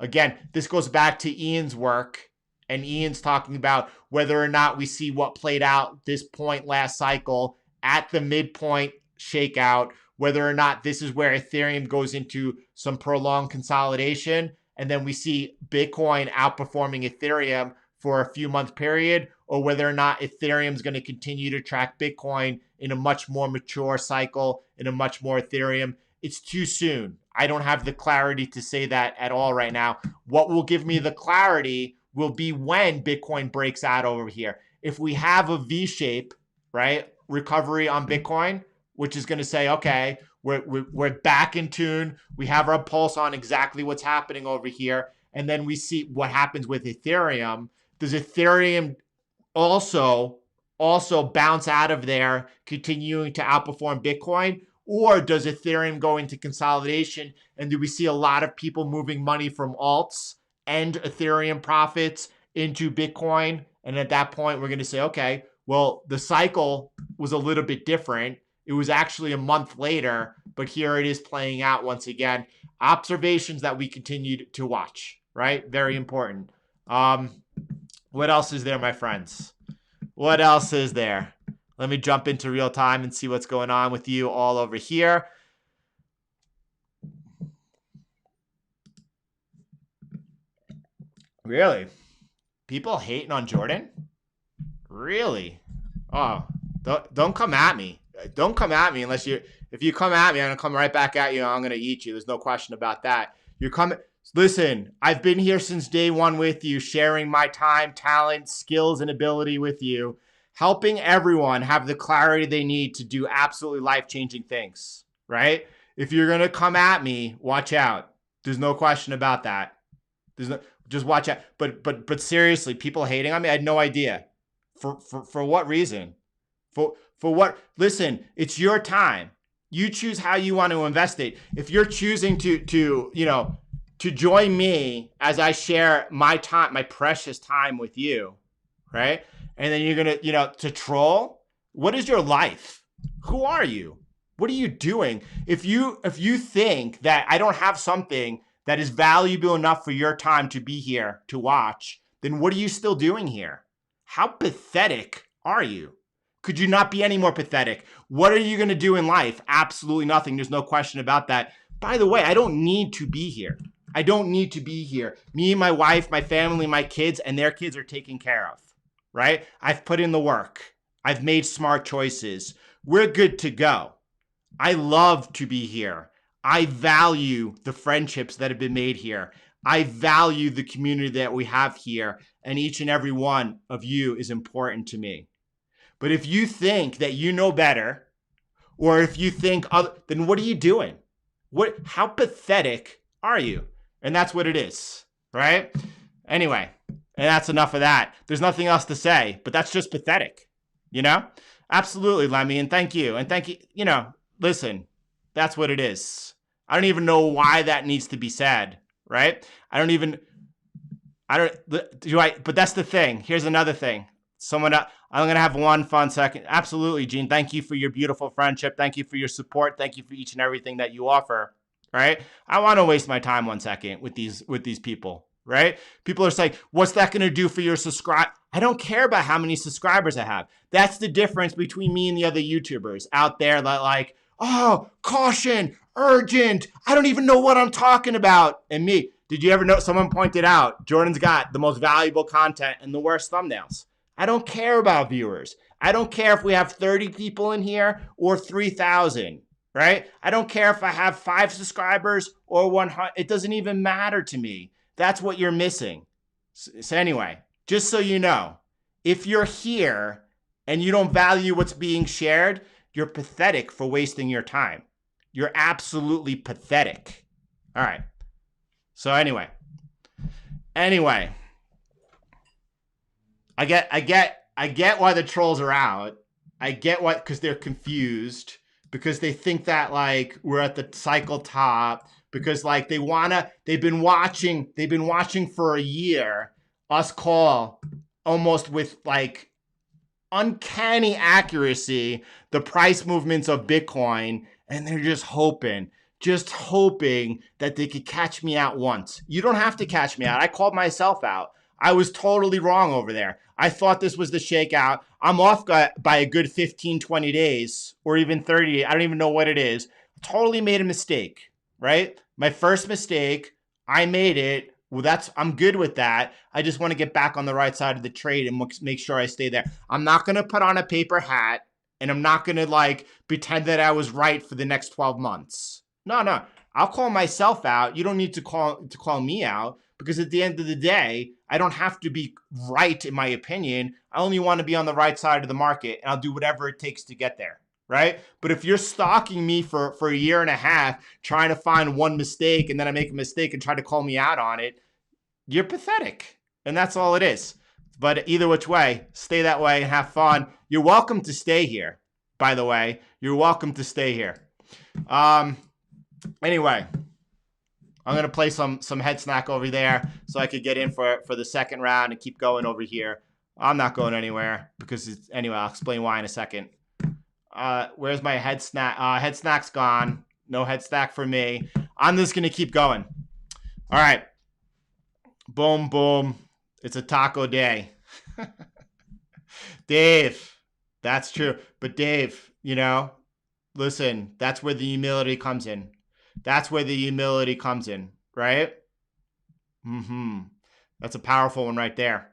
Again, this goes back to Ian's work. And Ian's talking about whether or not we see what played out this point last cycle at the midpoint shakeout, whether or not this is where Ethereum goes into some prolonged consolidation, and then we see Bitcoin outperforming Ethereum for a few month period, or whether or not Ethereum is going to continue to track Bitcoin in a much more mature cycle, in a much more Ethereum. It's too soon. I don't have the clarity to say that at all right now. What will give me the clarity will be when Bitcoin breaks out over here. If we have a V-shape, right, recovery on Bitcoin, which is going to say, okay, we're back in tune. We have our pulse on exactly what's happening over here. And then we see what happens with Ethereum. Does Ethereum also bounce out of there, continuing to outperform Bitcoin? Or does Ethereum go into consolidation? And do we see a lot of people moving money from alts and Ethereum profits into Bitcoin? And at that point, we're going to say, okay, well, the cycle was a little bit different. It was actually a month later, but here it is playing out once again. Observations that we continue to watch, right? Very important. What else is there, my friends? What else is there? Let me jump into real time and see what's going on with you all over here. Really? People hating on Jordan? Really? Oh, don't come at me. Don't come at me unless you. If you come at me, I'm gonna come right back at you. I'm gonna eat you. There's no question about that. You're coming. Listen, I've been here since day one with you, sharing my time, talent, skills, and ability with you, helping everyone have the clarity they need to do absolutely life-changing things, right? If you're going to come at me, watch out. There's no question about that. Just watch out. But seriously, people hating on me, I had no idea. For what reason? For what? Listen, it's your time. You choose how you want to invest it. If you're choosing to join me as I share my time, my precious time with you, right? And then you're going to, to troll. What is your life? Who are you? What are you doing? If you think that I don't have something that is valuable enough for your time to be here to watch, then what are you still doing here? How pathetic are you? Could you not be any more pathetic? What are you going to do in life? Absolutely nothing. There's no question about that. By the way, I don't need to be here. I don't need to be here. Me and my wife, my family, my kids, and their kids are taken care of, right? I've put in the work. I've made smart choices. We're good to go. I love to be here. I value the friendships that have been made here. I value the community that we have here, and each and every one of you is important to me. But if you think that you know better, or if you think then what are you doing? How pathetic are you? And that's what it is, right? Anyway, and that's enough of that. There's nothing else to say, but that's just pathetic, Absolutely, Lemmy, and thank you. And thank you, listen, that's what it is. I don't even know why that needs to be said, right? But that's the thing. Here's another thing. I'm going to have one fun second. Absolutely, Gene. Thank you for your beautiful friendship. Thank you for your support. Thank you for each and everything that you offer. Right? I want to waste my time 1 second with these people, right? People are saying, what's that going to do for your subscribe? I don't care about how many subscribers I have. That's the difference between me and the other YouTubers out there that like, oh, caution, urgent. I don't even know what I'm talking about. And me, did you ever know someone pointed out Jordan's got the most valuable content and the worst thumbnails? I don't care about viewers. I don't care if we have 30 people in here or 3,000. Right? I don't care if I have 5 subscribers or 100. It doesn't even matter to me. That's what you're missing. So anyway, just so you know, if you're here and you don't value what's being shared, you're pathetic for wasting your time. You're absolutely pathetic. All right. So anyway, I get why the trolls are out. I get why, because they're confused. Because they think that like we're at the cycle top, because like they've been watching for a year us call almost with like uncanny accuracy the price movements of Bitcoin, and they're just hoping that they could catch me out once. You don't have to catch me out. I called myself out. I was totally wrong over there. I thought this was the shakeout. I'm off by a good 15, 20 days or even 30. I don't even know what it is. Totally made a mistake, right? My first mistake, I made it. Well, I'm good with that. I just want to get back on the right side of the trade and make sure I stay there. I'm not going to put on a paper hat, and I'm not going to like pretend that I was right for the next 12 months. No. I'll call myself out. You don't need to call me out, because at the end of the day, I don't have to be right in my opinion. I only want to be on the right side of the market, and I'll do whatever it takes to get there, right? But if you're stalking me for a year and a half, trying to find one mistake, and then I make a mistake and try to call me out on it, you're pathetic. And that's all it is. But either which way, stay that way and have fun. You're welcome to stay here, by the way. You're welcome to stay here. Anyway, I'm going to play some head snack over there so I could get in for the second round and keep going over here. I'm not going anywhere anyway, I'll explain why in a second. Where's my head snack? Head snack's gone. No head stack for me. I'm just going to keep going. All right. Boom, boom. It's a taco day. Dave, that's true. But Dave, listen, that's where the humility comes in. That's where the humility comes in, right? That's a powerful one right there.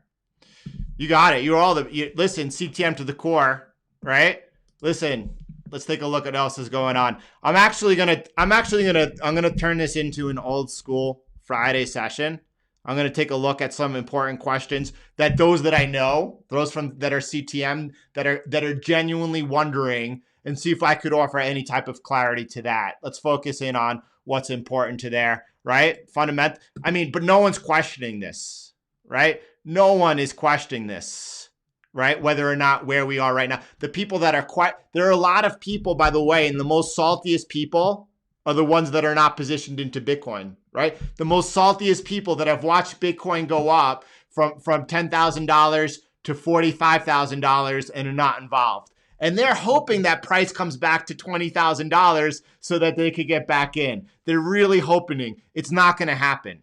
You got it. Listen, CTM to the core, right? Listen, let's take a look at what else is going on. I'm gonna turn this into an old school Friday session. I'm gonna take a look at some important questions that I know, that are CTM, that are genuinely wondering, and see if I could offer any type of clarity to that. Let's focus in on what's important to there, right? Fundamental. But no one's questioning this, right? No one is questioning this, right? Whether or not where we are right now. The people that are there are a lot of people, by the way, and the most saltiest people are the ones that are not positioned into Bitcoin, right? The most saltiest people that have watched Bitcoin go up from $10,000 to $45,000 and are not involved. And they're hoping that price comes back to $20,000 so that they could get back in. They're really hoping. It's not going to happen.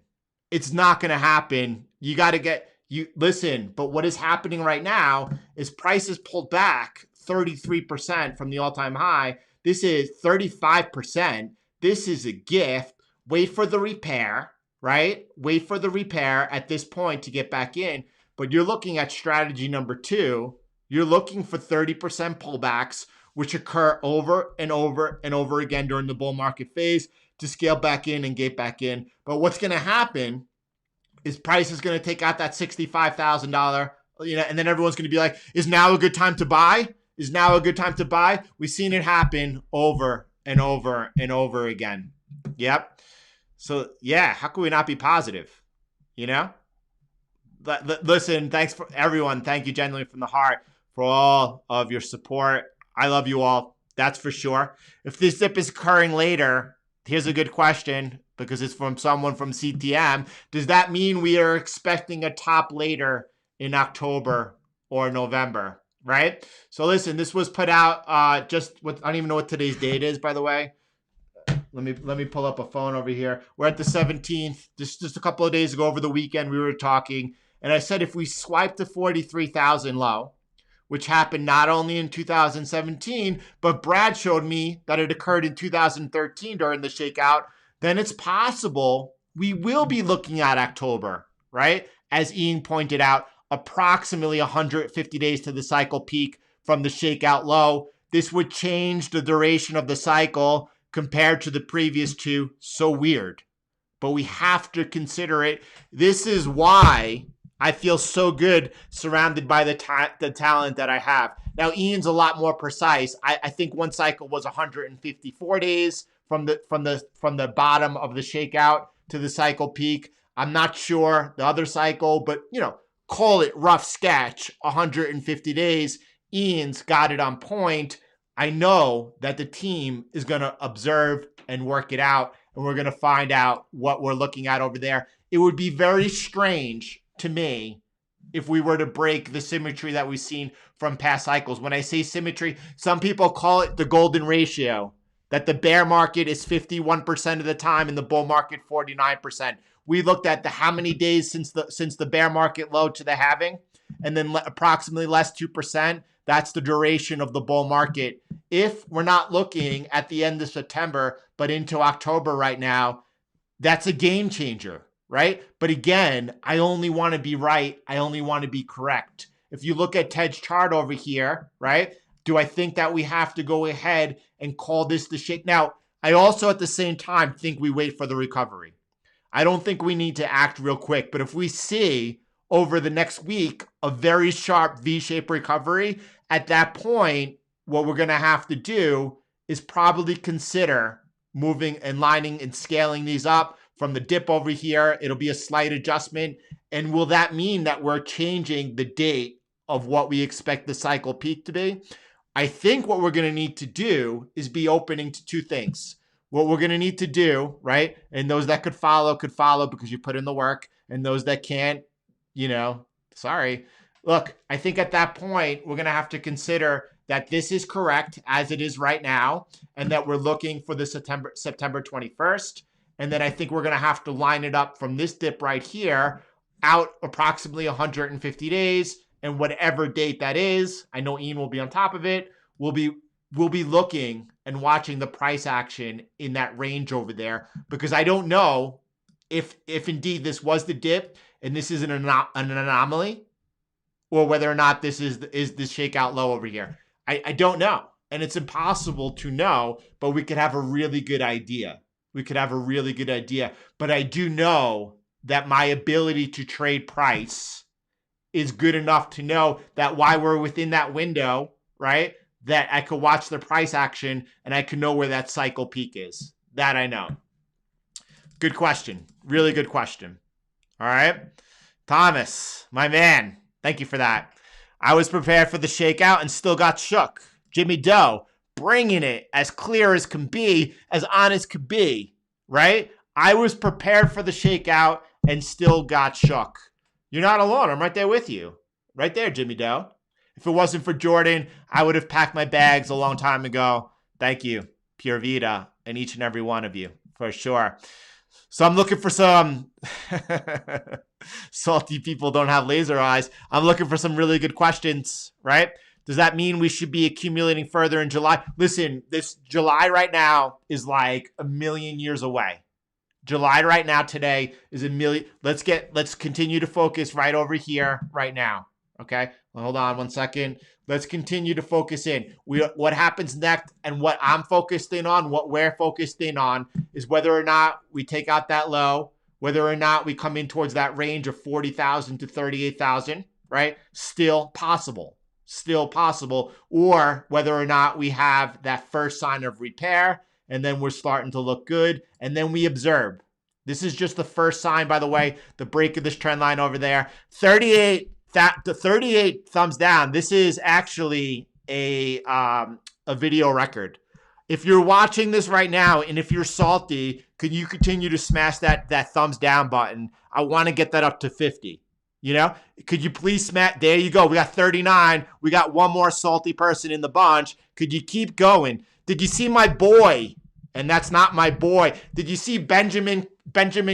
It's not going to happen. You got to listen, but what is happening right now is prices pulled back 33% from the all-time high. This is 35%. This is a gift. Wait for the repair, right? Wait for the repair at this point to get back in. But you're looking at strategy number 2. You're looking for 30% pullbacks, which occur over and over and over again during the bull market phase to scale back in and get back in. But what's going to happen is price is going to take out that $65,000, and then everyone's going to be like, is now a good time to buy? Is now a good time to buy? We've seen it happen over and over and over again. Yep. So yeah, how can we not be positive? Listen, thanks for everyone. Thank you genuinely from the heart for all of your support. I love you all. That's for sure. If this dip is occurring later, here's a good question, because it's from someone from CTM. Does that mean we are expecting a top later in October or November, right? So listen, this was put out I don't even know what today's date is, by the way. Let me pull up a phone over here. We're at the 17th. Just a couple of days ago over the weekend, we were talking, and I said if we swipe the 43,000 low, which happened not only in 2017, but Brad showed me that it occurred in 2013 during the shakeout, then it's possible we will be looking at October, right? As Ian pointed out, approximately 150 days to the cycle peak from the shakeout low. This would change the duration of the cycle compared to the previous two. So weird, but we have to consider it. This is why I feel so good surrounded by the talent that I have. Now, Ian's a lot more precise. I think one cycle was 154 days from the bottom of the shakeout to the cycle peak. I'm not sure the other cycle, but call it rough sketch, 150 days. Ian's got it on point. I know that the team is going to observe and work it out, and we're going to find out what we're looking at over there. It would be very strange to me if we were to break the symmetry that we've seen from past cycles. When I say symmetry, some people call it the golden ratio, that the bear market is 51% of the time and the bull market 49%. We looked at how many days since the bear market low to the halving, and then approximately less 2%. That's the duration of the bull market. If we're not looking at the end of September, but into October right now, that's a game changer, right? But again, I only want to be right. I only want to be correct. If you look at Ted's chart over here, right? Do I think that we have to go ahead and call this the shake? Now, I also at the same time think we wait for the recovery. I don't think we need to act real quick, but if we see over the next week a very sharp V-shaped recovery, at that point, what we're going to have to do is probably consider moving and lining and scaling these up from the dip over here. It'll be a slight adjustment. And will that mean that we're changing the date of what we expect the cycle peak to be? I think what we're going to need to do is be opening to two things. What we're going to need to do, right? And those that could follow because you put in the work, and those that can't, sorry. Look, I think at that point, we're going to have to consider that this is correct as it is right now, and that we're looking for the September 21st. And then I think we're going to have to line it up from this dip right here out approximately 150 days. And whatever date that is, I know Ian will be on top of it. We'll be looking and watching the price action in that range over there, because I don't know if indeed this was the dip and this is an anomaly, or whether or not this is this shakeout low over here. I don't know. And it's impossible to know, but we could have a really good idea. But I do know that my ability to trade price is good enough to know that while we're within that window, right, that I could watch the price action and I can know where that cycle peak is. That I know. Good question. Really good question. All right. Thomas, my man, thank you for that. I was prepared for the shakeout and still got shook. Jimmy Doe, bringing it as clear as can be, as honest could be, right? I was prepared for the shakeout and still got shook. You're not alone. I'm right there with you. Right there, Jimmy Doe. If it wasn't for Jordan, I would have packed my bags a long time ago. Thank you, Pure Vita, and each and every one of you, for sure. So I'm looking for some salty people don't have laser eyes. I'm looking for some really good questions, right? Does that mean we should be accumulating further in July? Listen, this July right now is like a million years away. July right now today is a million. Let's continue to focus right over here right now. Okay, well, hold on one second. Let's continue to focus in. What happens next and what I'm focused in on, what we're focused in on, is whether or not we take out that low, whether or not we come in towards that range of 40,000 to 38,000, right? Still possible, or whether or not we have that first sign of repair and then we're starting to look good, and then we observe. This is just the first sign, by the way, the break of this trend line over there. 38 thumbs down. This is actually a video record. If you're watching this right now, and if you're salty, could you continue to smash that thumbs down button? I want to get that up to 50. You know, could you please smash? There you go. We got 39. We got one more salty person in the bunch. Could you keep going? Did you see my boy? And that's not my boy. Did you see Benjamin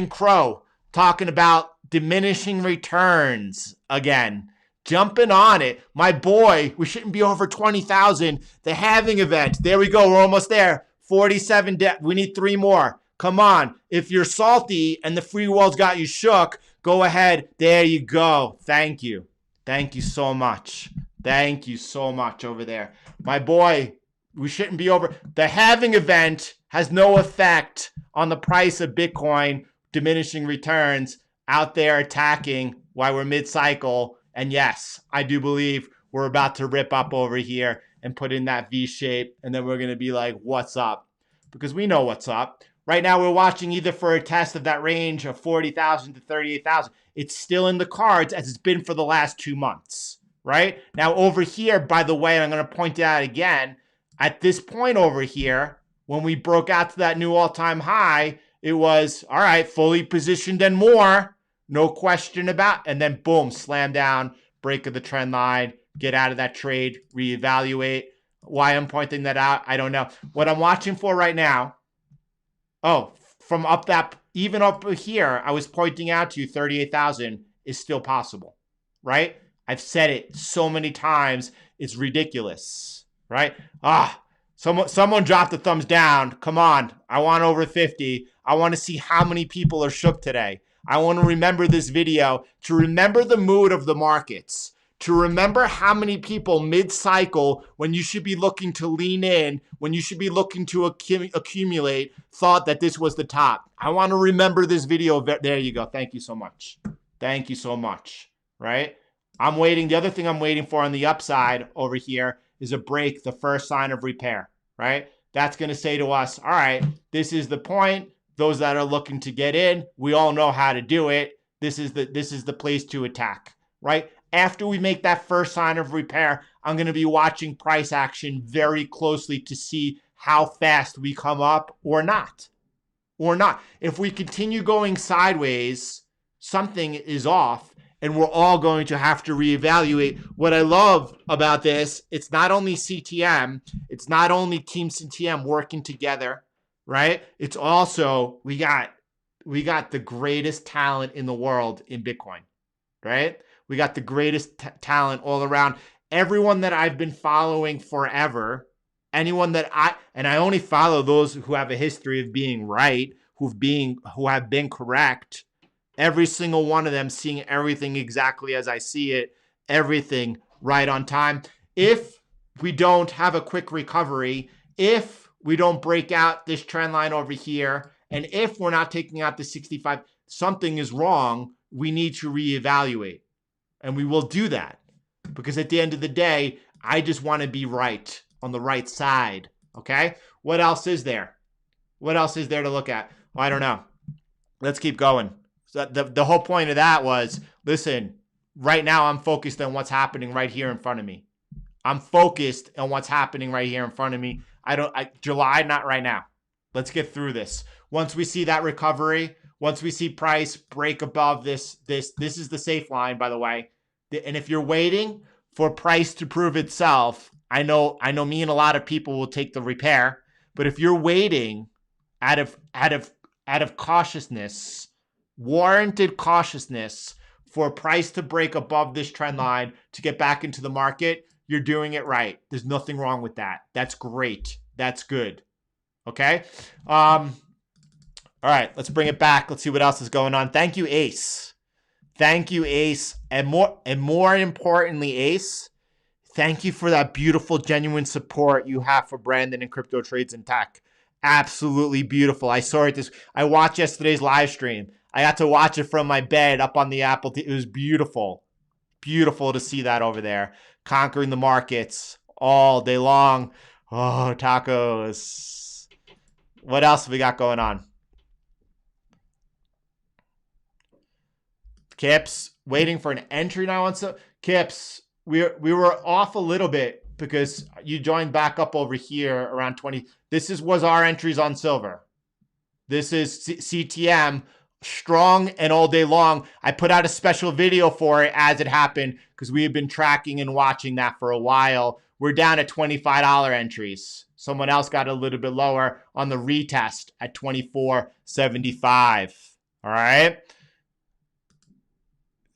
Crow talking about diminishing returns again? Jumping on it. My boy, we shouldn't be over 20,000. The halving event. There we go. We're almost there. 47 we need 3 more. Come on. If you're salty and the free world's got you shook, go ahead. There you go. Thank you. Thank you so much. Thank you so much over there. My boy, we shouldn't be over. The halving event has no effect on the price of Bitcoin, diminishing returns out there attacking while we're mid-cycle. And yes, I do believe we're about to rip up over here and put in that V shape. And then we're going to be like, what's up? Because we know what's up. Right now, we're watching either for a test of that range of 40,000 to 38,000. It's still in the cards as it's been for the last 2 months, right? Now, over here, by the way, I'm going to point it out again. At this point over here, when we broke out to that new all-time high, it was, all right, fully positioned and more. No question about it. And then, boom, slam down, break of the trend line, get out of that trade, reevaluate. Why I'm pointing that out, I don't know. What I'm watching for right now, from up that, even up here, I was pointing out to you 38,000 is still possible, right? I've said it so many times, it's ridiculous, right? Someone dropped the thumbs down. Come on, I want over 50. I want to see how many people are shook today. I want to remember this video, to remember the mood of the markets, to remember how many people mid-cycle, when you should be looking to lean in, when you should be looking to accumulate, thought that this was the top. I want to remember this video. There you go. Thank you so much. Thank you so much, right? I'm waiting. The other thing I'm waiting for on the upside over here is a break, the first sign of repair, right? That's going to say to us, all right, this is the point. Those that are looking to get in, we all know how to do it. This is the place to attack, right? After we make that first sign of repair, I'm going to be watching price action very closely to see how fast we come up or not. If we continue going sideways, something is off. and we're all going to have to reevaluate. What I love about this, it's not only CTM, it's not only Team CTM working together, right? It's also we got the greatest talent in the world in Bitcoin, right? We got the greatest talent all around. Everyone that I've been following forever, anyone that I only follow those who have a history of being right, who have been correct. Every single one of them seeing everything exactly as I see it, everything right on time. If we don't have a quick recovery, if we don't break out this trend line over here, and if we're not taking out the 65, something is wrong. We need to reevaluate. And we will do that. Because at the end of the day, I just want to be right, on the right side. Okay? What else is there? What else is there to look at? Well, I don't know. Let's keep going. So the whole point of that was, listen, right now I'm focused on what's happening right here in front of me. I'm focused on what's happening right here in front of me. July, not right now. Let's get through this. Once we see that recovery, once we see price break above this is the safe line, by the way. And if you're waiting for price to prove itself, I know me and a lot of people will take the repair. But if you're waiting out of cautiousness, warranted cautiousness for price to break above this trend line to get back into the market, you're doing it right. There's nothing wrong with that. That's great. That's good. Okay? All right, let's bring it back. Let's see what else is going on. Thank you, Ace. Thank you, Ace. And more importantly, Ace, thank you for that beautiful, genuine support you have for Brandon and Crypto Trades and Tech. Absolutely beautiful. I saw it I watched yesterday's live stream. I got to watch it from my bed up on the Apple TV. It was beautiful. Beautiful to see that over there. Conquering the markets all day long. Oh, tacos. What else have we got going on? Kips, waiting for an entry now on Kips. We were off a little bit because you joined back up over here around 20. This was our entries on silver. This is CTM, strong and all day long. I put out a special video for it as it happened because we have been tracking and watching that for a while. We're down at $25 entries. Someone else got a little bit lower on the retest at $24.75. All right.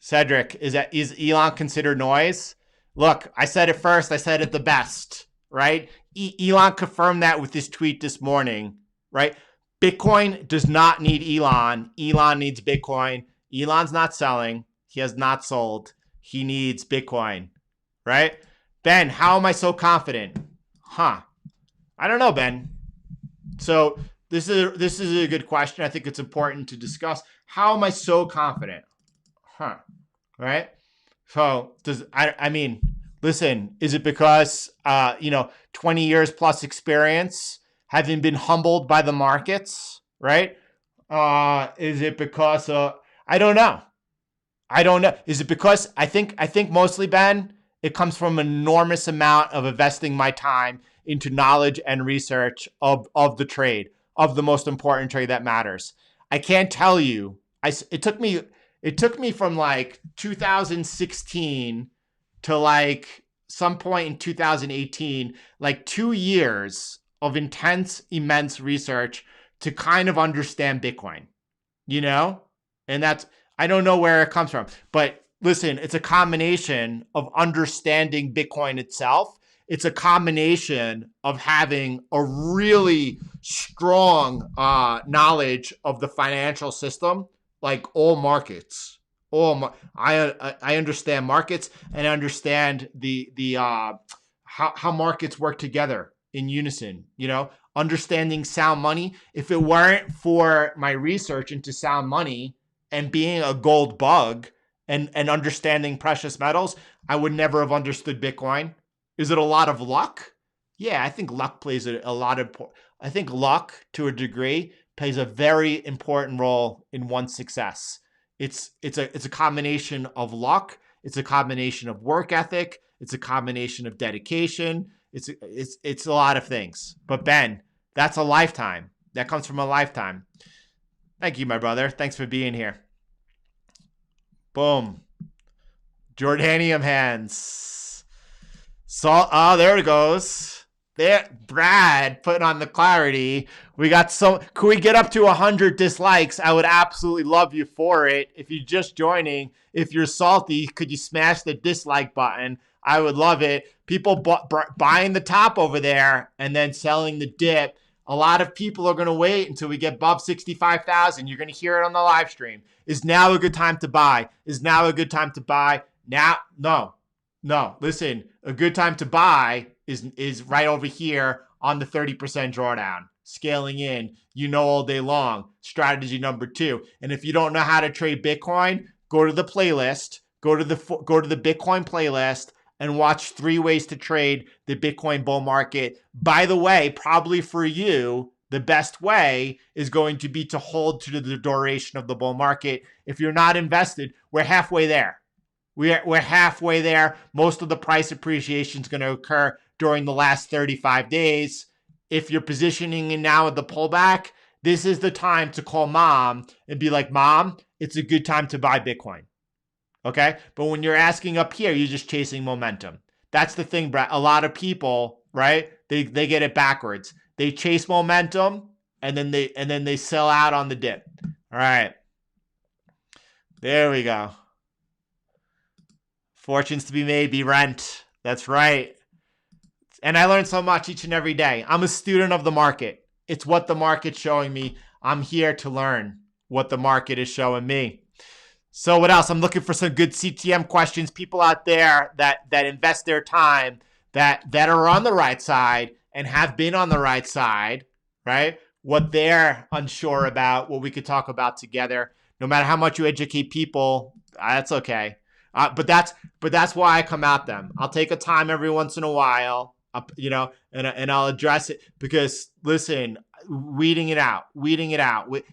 Cedric, is Elon considered noise? Look, I said it first. I said it the best, right? Elon confirmed that with his tweet this morning, right? Bitcoin does not need Elon. Elon needs Bitcoin. Elon's not selling. He has not sold. He needs Bitcoin, right? Ben, how am I so confident? I don't know, Ben. So this is a good question. I think it's important to discuss. How am I so confident? Right? So listen, is it because 20 years plus experience, having been humbled by the markets, right? Is it because I don't know. Is it because I think mostly, Ben, it comes from an enormous amount of investing my time into knowledge and research of the trade, of the most important trade that matters. I can't tell you. It took me from like 2016 to like some point in 2018, like 2 years of intense, immense research to kind of understand Bitcoin, and I don't know where it comes from, but listen, it's a combination of understanding Bitcoin itself. It's a combination of having a really strong knowledge of the financial system, like all markets. I understand markets, and I understand the how markets work together in unison. Understanding sound money. If it weren't for my research into sound money and being a gold bug and understanding precious metals, I would never have understood Bitcoin. Is it a lot of luck? Yeah, I think luck plays I think luck, to a degree, plays a very important role in one's success. It's a combination of luck. It's a combination of work ethic. It's a combination of dedication. It's a lot of things. But Ben, that's a lifetime. That comes from a lifetime. Thank you, my brother. Thanks for being here. Boom. Jordanium hands. So, oh, there it goes. There, Brad putting on the clarity. We got so. Could we get up to 100 dislikes? I would absolutely love you for it. If you're just joining, if you're salty, could you smash the dislike button? I would love it. People buying the top over there and then selling the dip. A lot of people are going to wait until we get above 65,000. You're going to hear it on the live stream. Is now a good time to buy? Is now a good time to buy? Now, no. Listen, a good time to buy is right over here on the 30% drawdown. Scaling in, all day long. Strategy number 2. And if you don't know how to trade Bitcoin, go to the playlist. Go to the Bitcoin playlist and watch 3 ways to trade the Bitcoin bull market. By the way, probably for you, the best way is going to be to hold to the duration of the bull market. If you're not invested, we're halfway there. We're halfway there. Most of the price appreciation is going to occur during the last 35 days. If you're positioning in now at the pullback, this is the time to call mom and be like, Mom, it's a good time to buy Bitcoin. Okay? But when you're asking up here, you're just chasing momentum. That's the thing, Brett. A lot of people, right? They get it backwards. They chase momentum and then they sell out on the dip. All right. There we go. Fortunes to be made, be rent. That's right. And I learn so much each and every day. I'm a student of the market. It's what the market's showing me. I'm here to learn what the market is showing me. So what else? I'm looking for some good CTM questions. People out there that invest their time, that are on the right side and have been on the right side, right? What they're unsure about, what we could talk about together. No matter how much you educate people, that's okay. But that's why I come at them. I'll take a time every once in a while, and I'll address it because listen, weeding it out,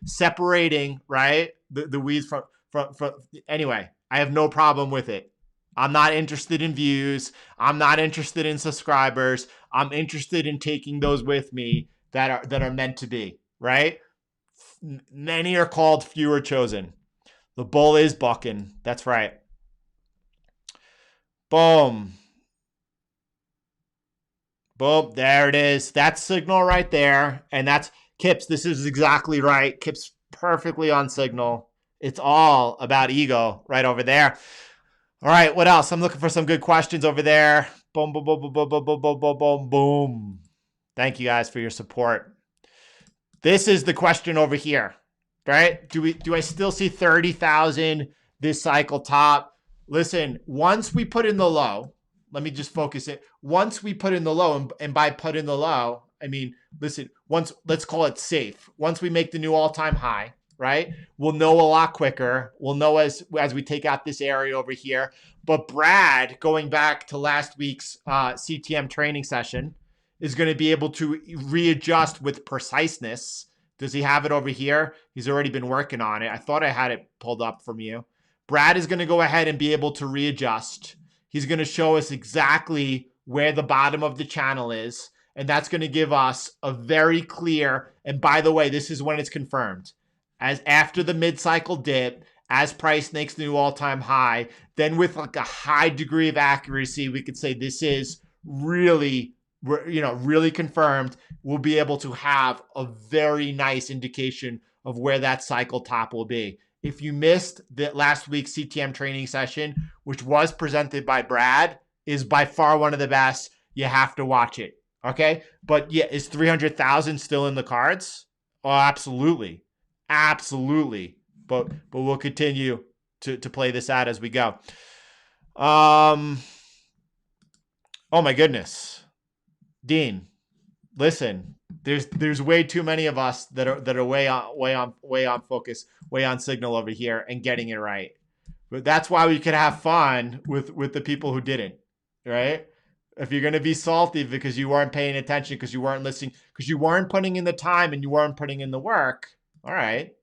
separating, right? The weeds from anyway, I have no problem with it. I'm not interested in views. I'm not interested in subscribers. I'm interested in taking those with me that are meant to be, right? Many are called, few are chosen. The bull is bucking. That's right. Boom. Boom. There it is. That's signal right there. And that's Kips. This is exactly right. Kips perfectly on signal. It's all about ego right over there. All right. What else? I'm looking for some good questions over there. Boom, boom, boom, boom, boom, boom, boom, boom, boom, boom, boom. Thank you guys for your support. This is the question over here, right? Do I still see 30,000 this cycle top? Listen, once we put in the low, let me just focus it. Once we put in the low, and by put in the low, I mean, listen, let's call it safe. Once we make the new all-time high, right? We'll know a lot quicker. We'll know as we take out this area over here. But Brad, going back to last week's CTM training session, is going to be able to readjust with preciseness. Does he have it over here? He's already been working on it. I thought I had it pulled up from you. Brad is going to go ahead and be able to readjust. He's going to show us exactly where the bottom of the channel is. And that's going to give us a very clear, and by the way, this is when it's confirmed. As after the mid-cycle dip, as price makes the new all-time high, then with like a high degree of accuracy, we could say this is really confirmed. We'll be able to have a very nice indication of where that cycle top will be. If you missed the last week's CTM training session, which was presented by Brad, is by far one of the best. You have to watch it. Okay. But yeah, is 300,000 still in the cards? Oh, absolutely. Absolutely. But we'll continue to play this out as we go. Oh my goodness. Dean, listen, there's way too many of us that are way on focus, way on signal over here and getting it right. But that's why we could have fun with the people who didn't, right? If you're going to be salty because you weren't paying attention, because you weren't listening, because you weren't putting in the time and you weren't putting in the work, all right,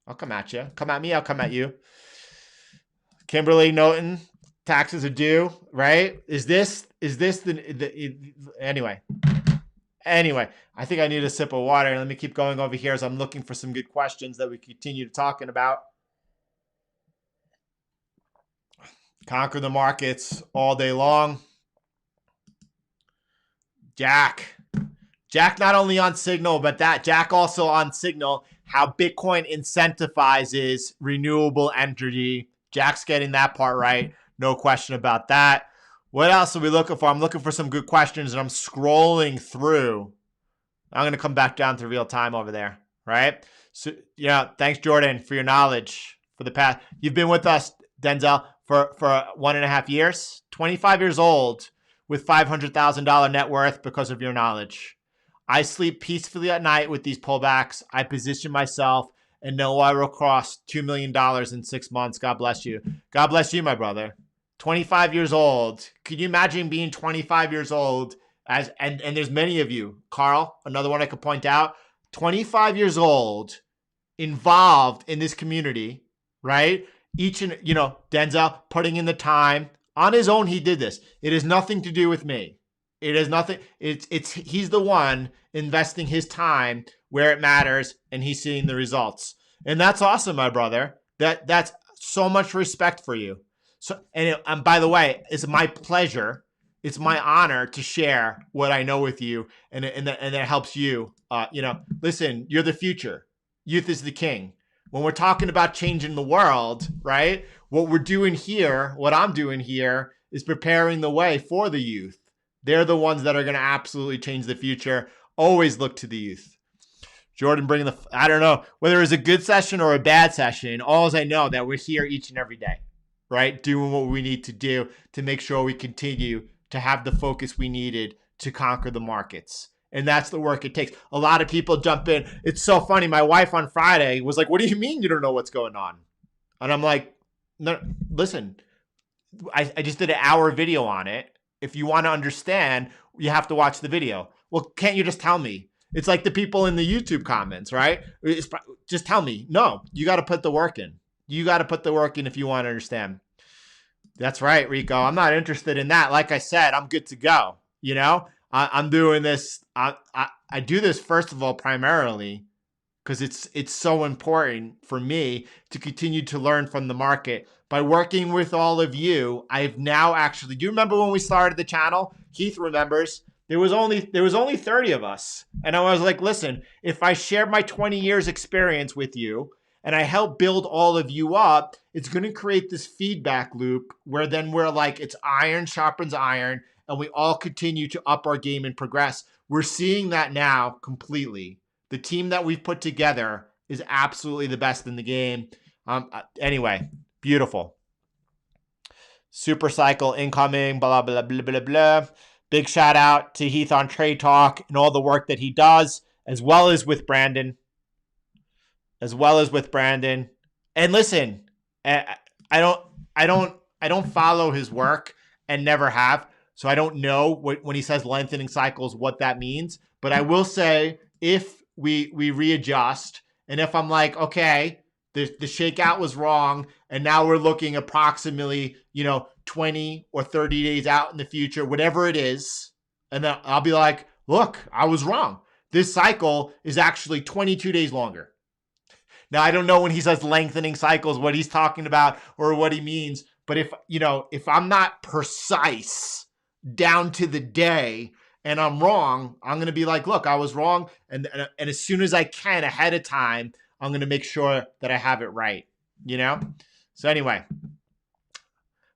I'll come at you. Come at me, I'll come at you. Kimberly Norton, taxes are due, right? Is this the anyway? Anyway, I think I need a sip of water. Let me keep going over here as I'm looking for some good questions that we continue talking about. Conquer the markets all day long. Jack not only on Signal, but Jack also on Signal, how Bitcoin incentivizes renewable energy. Jack's getting that part right. No question about that. What else are we looking for? I'm looking for some good questions, and I'm scrolling through. I'm going to come back down to real time over there, right? So, yeah, thanks, Jordan, for your knowledge for the past. You've been with us, Denzel, for 1.5 years, 25 years old, with $500,000 net worth because of your knowledge. I sleep peacefully at night with these pullbacks. I position myself and know I will cross $2 million in 6 months. God bless you. God bless you, my brother. 25 years old. Could you imagine being 25 years old? And there's many of you. Carl, another one I could point out. 25 years old, involved in this community, right? Denzel putting in the time. On his own, he did this. It has nothing to do with me. It has nothing. He's the one investing his time where it matters, and he's seeing the results. And that's awesome, my brother. That's so much respect for you. So, and by the way, it's my pleasure. It's my honor to share what I know with you, and that helps you. Listen, you're the future. Youth is the king. When we're talking about changing the world, right? What we're doing here, what I'm doing here, is preparing the way for the youth. They're the ones that are going to absolutely change the future. Always look to the youth. Jordan bringing I don't know whether it was a good session or a bad session. All I know that we're here each and every day, right? Doing what we need to do to make sure we continue to have the focus we needed to conquer the markets. And that's the work it takes. A lot of people jump in. It's so funny. My wife on Friday was like, what do you mean you don't know what's going on? And I'm like, no, listen, I just did an hour video on it. If you want to understand, you have to watch the video. Well, can't you just tell me? It's like the people in the YouTube comments, right? Just tell me. No, you got to put the work in. You got to put the work in if you want to understand. That's right, Rico. I'm not interested in that. Like I said, I'm good to go. I'm doing this. I do this, first of all, primarily because it's so important for me to continue to learn from the market. By working with all of you, I've now actually, do you remember when we started the channel? Keith remembers. There was only 30 of us. And I was like, listen, if I share my 20 years experience with you and I help build all of you up, it's going to create this feedback loop where then we're like, it's iron sharpens iron, and we all continue to up our game and progress. We're seeing that now completely. The team that we've put together is absolutely the best in the game. Anyway, beautiful. Super cycle incoming, blah, blah, blah, blah, blah. Big shout out to Heath on Trade Talk and all the work that he does, as well as with Brandon. And listen, I don't follow his work and never have. So I don't know when he says lengthening cycles, what that means. But I will say, if we readjust, and if I'm like, okay, the shakeout was wrong, and now we're looking approximately, 20 or 30 days out in the future, whatever it is, and then I'll be like, look, I was wrong. This cycle is actually 22 days longer. Now, I don't know when he says lengthening cycles, what he's talking about or what he means. But if I'm not precise down to the day and I'm wrong, I'm going to be like, look, I was wrong. And as soon as I can ahead of time, I'm going to make sure that I have it right, So anyway,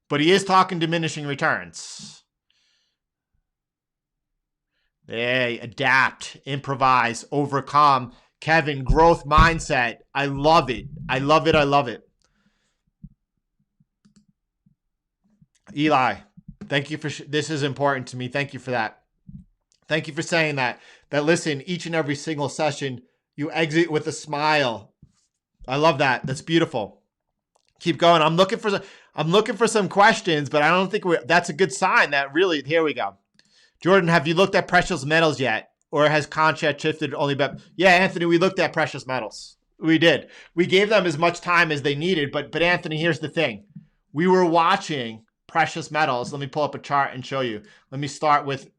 but he is talking diminishing returns. Hey, adapt, improvise, overcome. Kevin, growth mindset. I love it. Eli, thank you for this is important to me. Thank you for that. Thank you for saying that. That listen, each and every single session, you exit with a smile. I love that. That's beautiful. Keep going. I'm looking for some questions, but I don't think that's a good sign that really, here we go. Jordan, have you looked at precious metals yet? Or has contract shifted only about? Yeah, Anthony, we looked at precious metals. We did. We gave them as much time as they needed. But Anthony, here's the thing. We were watching precious metals. Let me pull up a chart and show you. Let me start with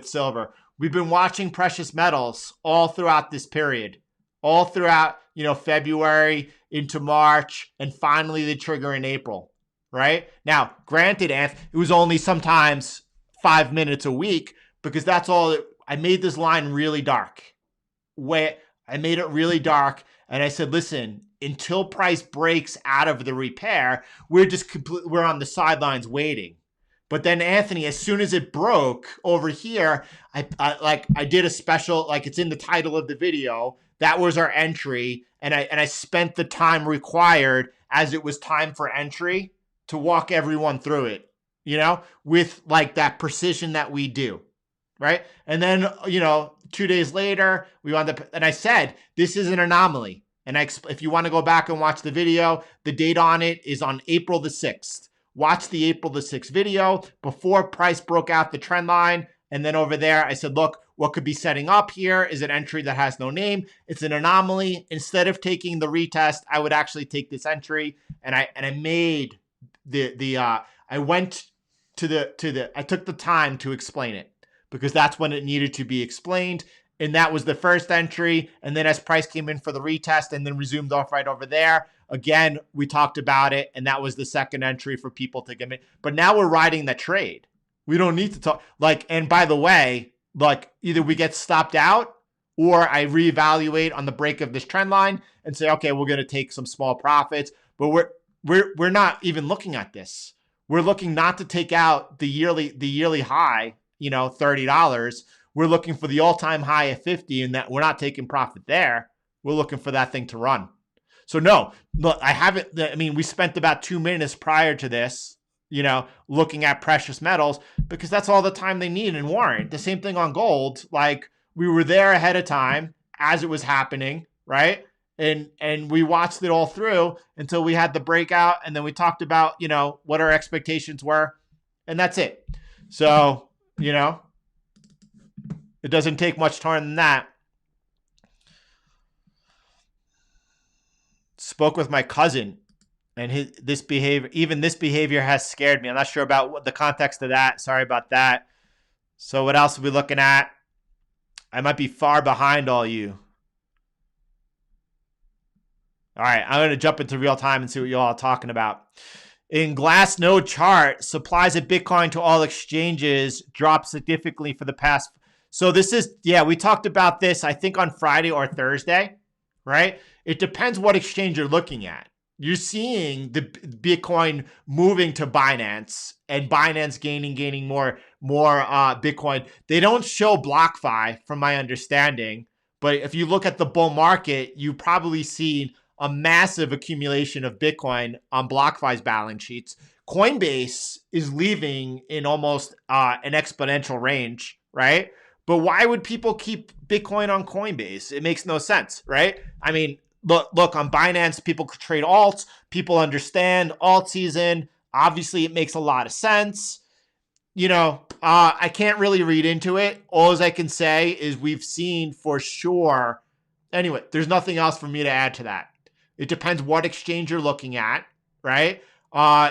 silver. We've been watching precious metals all throughout this period, all throughout February into March, and finally the trigger in April, right? Now, granted, it was only sometimes 5 minutes a week because that's all. I made this line really dark. I made it really dark, and I said, listen, until price breaks out of the repair, we're on the sidelines waiting. But then Anthony, as soon as it broke over here, I did a special, like it's in the title of the video. That was our entry, and I spent the time required as it was time for entry to walk everyone through it, with like that precision that we do, right? And then 2 days later, we wound up, and I said this is an anomaly. And if you want to go back and watch the video, the date on it is on April the 6th. Watch the April the 6th video before price broke out the trend line. And then over there, I said, look, what could be setting up here is an entry that has no name. It's an anomaly. Instead of taking the retest, I would actually take this entry. And I made I took the time to explain it because that's when it needed to be explained. And that was the first entry. And then as price came in for the retest and then resumed off right over there, again, we talked about it. And that was the second entry for people to get in. But now we're riding the trade. We don't need to talk. And by the way, either we get stopped out or I reevaluate on the break of this trend line and say, okay, we're going to take some small profits. But we're not even looking at this. We're looking not to take out the yearly high, $30. We're looking for the all-time high of 50, and that we're not taking profit there. We're looking for that thing to run. So no, look, I haven't. I mean, we spent about 2 minutes prior to this, looking at precious metals because that's all the time they need and warrant. The same thing on gold. Like we were there ahead of time as it was happening, right? And we watched it all through until we had the breakout, and then we talked about what our expectations were, and that's it. So it doesn't take much time than that. Spoke with my cousin, and this behavior has scared me. I'm not sure about what the context of that. Sorry about that. So what else are we looking at? I might be far behind all you. All right, I'm going to jump into real time and see what you all are talking about. In Glassnode chart, supplies of Bitcoin to all exchanges dropped significantly for the past. So this is, we talked about this, I think on Friday or Thursday, right? It depends what exchange you're looking at. You're seeing the Bitcoin moving to Binance and Binance gaining more Bitcoin. They don't show BlockFi from my understanding, but if you look at the bull market, you probably see a massive accumulation of Bitcoin on BlockFi's balance sheets. Coinbase is leaving in almost an exponential range, right? But why would people keep Bitcoin on Coinbase? It makes no sense, right? I mean, look on Binance, people could trade alts. People understand alt season. Obviously, it makes a lot of sense. I can't really read into it. All I can say is we've seen for sure. Anyway, there's nothing else for me to add to that. It depends what exchange you're looking at, right?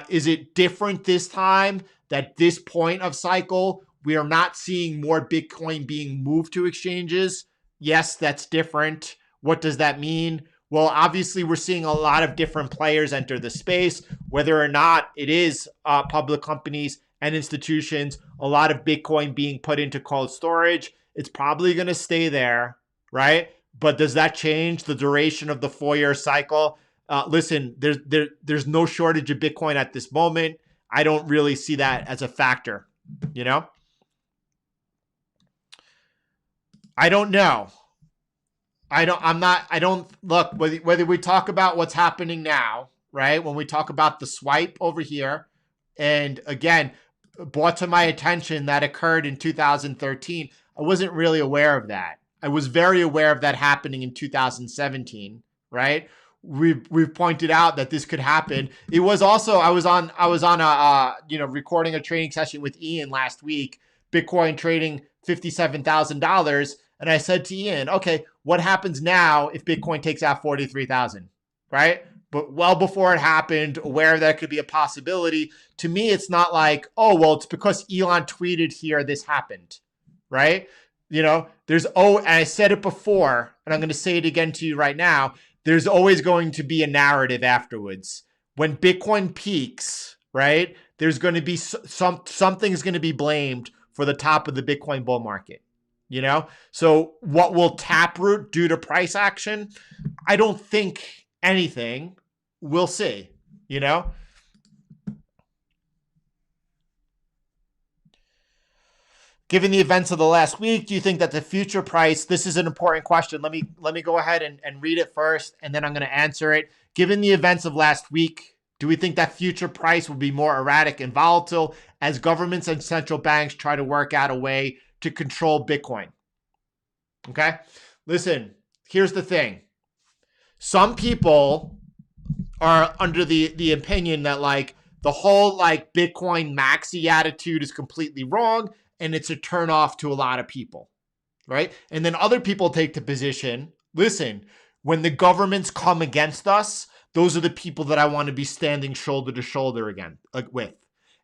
Is it different this time that this point of cycle, we are not seeing more Bitcoin being moved to exchanges? Yes, that's different. What does that mean? Well, obviously, we're seeing a lot of different players enter the space, whether or not it is public companies and institutions, a lot of Bitcoin being put into cold storage. It's probably going to stay there, right? But does that change the duration of the 4-year cycle? Listen, there's no shortage of Bitcoin at this moment. I don't really see that as a factor, I don't know. Look, whether we talk about what's happening now, right? When we talk about the swipe over here, and again, brought to my attention that occurred in 2013, I wasn't really aware of that. I was very aware of that happening in 2017, right? We've pointed out that this could happen. It was also, I was on a recording a trading session with Ian last week, Bitcoin trading $57,000. And I said to Ian, okay, what happens now if Bitcoin takes out 43,000, right? But well before it happened, aware that could be a possibility. To me, it's not like, oh, well, it's because Elon tweeted here, this happened, right? And I said it before, and I'm going to say it again to you right now. There's always going to be a narrative afterwards. When Bitcoin peaks, right? There's going to be something's going to be blamed for the top of the Bitcoin bull market, you know? So what will Taproot do to price action? I don't think anything. We'll see, you know? Given the events of the last week, do you think that the future price, this is an important question. Let me go ahead and read it first, and then I'm going to answer it. Given the events of last week, do we think that future price will be more erratic and volatile as governments and central banks try to work out a way to control Bitcoin? Okay? Listen, here's the thing. Some people are under the opinion that like the whole like Bitcoin maxi attitude is completely wrong and it's a turn off to a lot of people, right? And then other people take the position, listen, when the governments come against us, those are the people that I want to be standing shoulder to shoulder again, like with.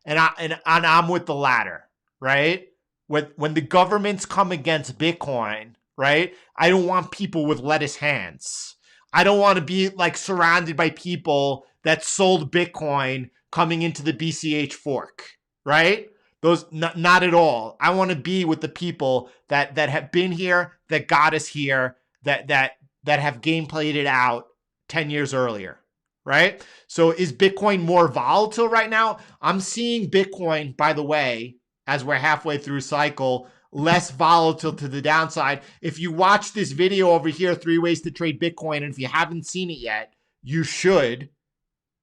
And I'm with the latter, right? When the governments come against Bitcoin, right? I don't want people with lettuce hands. I don't want to be like surrounded by people that sold Bitcoin coming into the BCH fork, right? Those not at all. I want to be with the people that have been here, that got us here, that have game played it out 10 years earlier, right? So is Bitcoin more volatile right now? I'm seeing Bitcoin, by the way, as we're halfway through cycle, less volatile to the downside. If you watch this video over here, 3 ways to trade Bitcoin, and if you haven't seen it yet, you should.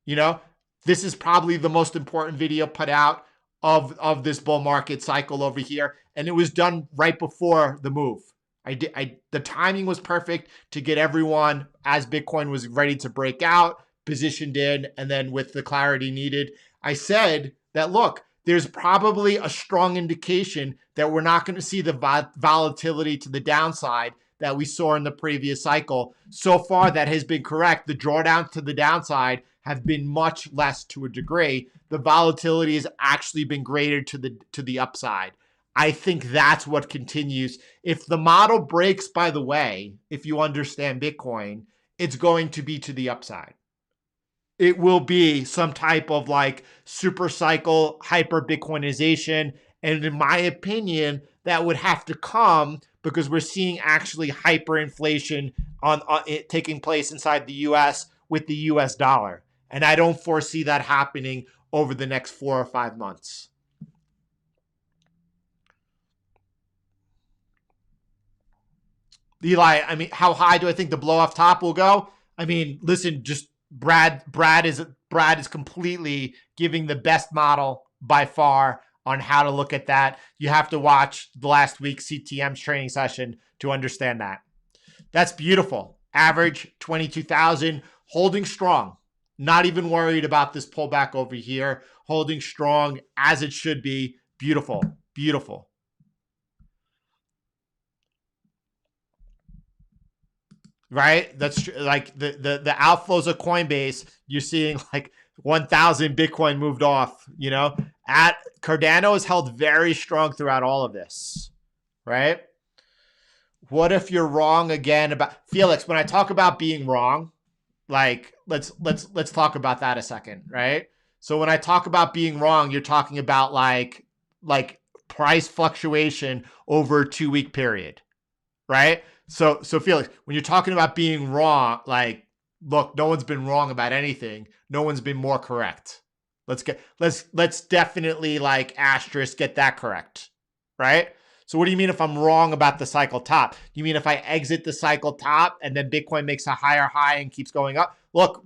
You know, this is probably the most important video put out of this bull market cycle over here, and it was done right before the move. The timing was perfect to get everyone as Bitcoin was ready to break out, positioned in, and then with the clarity needed, I said that look, there's probably a strong indication that we're not going to see the volatility to the downside that we saw in the previous cycle. So far, that has been correct. The drawdowns to the downside have been much less to a degree. The volatility has actually been greater to the upside. I think that's what continues. If the model breaks, by the way, if you understand Bitcoin, it's going to be to the upside. It will be some type of like super cycle, hyper Bitcoinization. And in my opinion, that would have to come because we're seeing actually hyperinflation on it taking place inside the US with the US dollar. And I don't foresee that happening over the next 4 or 5 months. Eli, I mean, how high do I think the blow off top will go? I mean, listen, just Brad is completely giving the best model by far on how to look at that. You have to watch the last week's CTM's training session to understand that. That's beautiful. Average 22,000, holding strong. Not even worried about this pullback over here. Holding strong as it should be. Beautiful, beautiful. Right? That's like the outflows of Coinbase. You're seeing like 1,000 Bitcoin moved off, you know? Cardano has held very strong throughout all of this, right? What if you're wrong again about Felix? When I talk about being wrong, like let's talk about that a second, right? So when I talk about being wrong, you're talking about like price fluctuation over a 2-week period, right? So Felix, when you're talking about being wrong, like look, no one's been wrong about anything. No one's been more correct. Let's definitely like asterisk get that correct, right? So what do you mean if I'm wrong about the cycle top? You mean if I exit the cycle top and then Bitcoin makes a higher high and keeps going up? Look,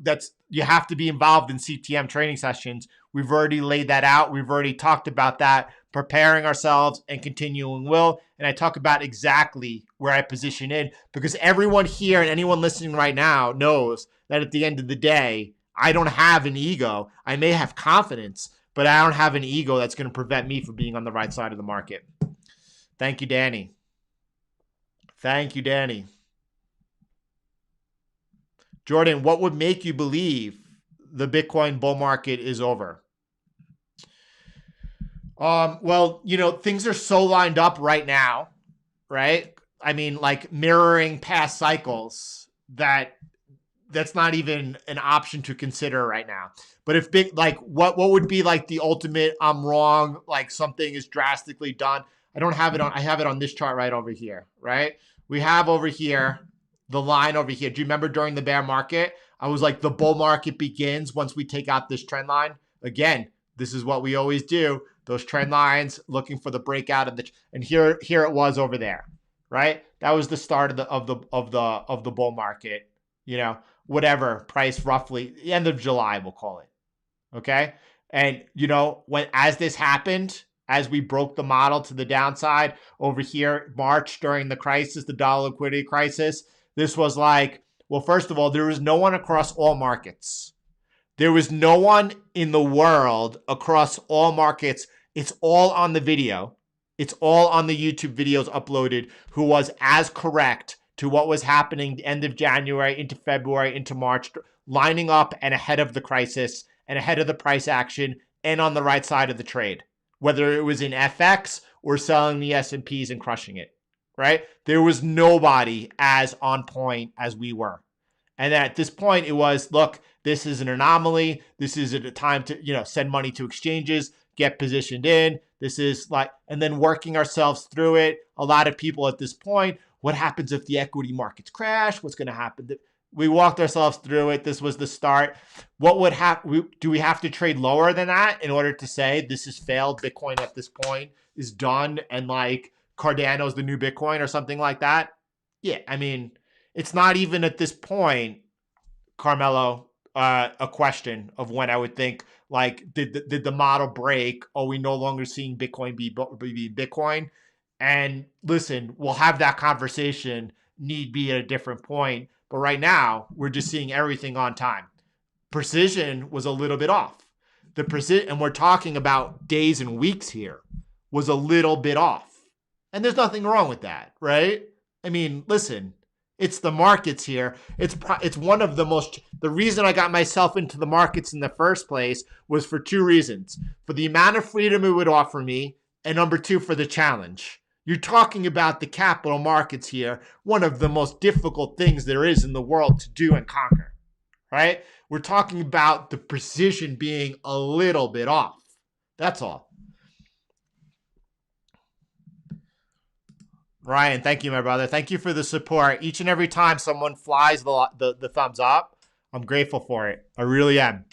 you have to be involved in CTM training sessions. We've already laid that out. We've already talked about that, preparing ourselves and continuing will. And I talk about exactly where I position in because everyone here and anyone listening right now knows that at the end of the day, I don't have an ego. I may have confidence, but I don't have an ego that's going to prevent me from being on the right side of the market. Thank you, Danny. Thank you, Danny. Jordan, what would make you believe the Bitcoin bull market is over? Well, you know, things are so lined up right now, right? I mean, like mirroring past cycles that that's not even an option to consider right now. But if big, like what would be like the ultimate, I'm wrong, like something is drastically done. I don't have it on, I have it on this chart right over here, right? We have over here, the line over here. Do you remember during the bear market? I was like, the bull market begins once we take out this trend line. Again, this is what we always do. Those trend lines, looking for the breakout of the, and here it was over there, right? That was the start of the bull market, you know, whatever price, roughly the end of July, we'll call it. Okay. And you know, as this happened, as we broke the model to the downside over here, March during the crisis, the dollar liquidity crisis, this was like, well, first of all, there was no one across all markets. There was no one in the world across all markets. It's all on the video. It's all on the YouTube videos uploaded, who was as correct to what was happening the end of January into February into March, lining up and ahead of the crisis and ahead of the price action and on the right side of the trade, whether it was in FX or selling the S&Ps and crushing it, right? There was nobody as on point as we were. And at this point, it was, look, this is an anomaly. This is a time to, you know, send money to exchanges, get positioned in. This is like, and then working ourselves through it. A lot of people at this point, what happens if the equity markets crash? What's going to happen? We walked ourselves through it. This was the start. What would happen? Do we have to trade lower than that in order to say this has failed? Bitcoin at this point is done, and like Cardano's the new Bitcoin or something like that? Yeah, I mean, it's not even at this point, Carmelo, a question of when I would think, like, did the model break? Are we no longer seeing Bitcoin be Bitcoin? And listen, we'll have that conversation, need be at a different point. But right now, we're just seeing everything on time. Precision was a little bit off. The precision, and we're talking about days and weeks here, was a little bit off. And there's nothing wrong with that, right? I mean, listen, it's the markets here. It's one of the most, the reason I got myself into the markets in the first place was for two reasons. For the amount of freedom it would offer me, and number two, for the challenge. You're talking about the capital markets here, one of the most difficult things there is in the world to do and conquer, right? We're talking about the precision being a little bit off. That's all. Ryan, thank you, my brother. Thank you for the support. Each and every time someone flies the thumbs up, I'm grateful for it. I really am.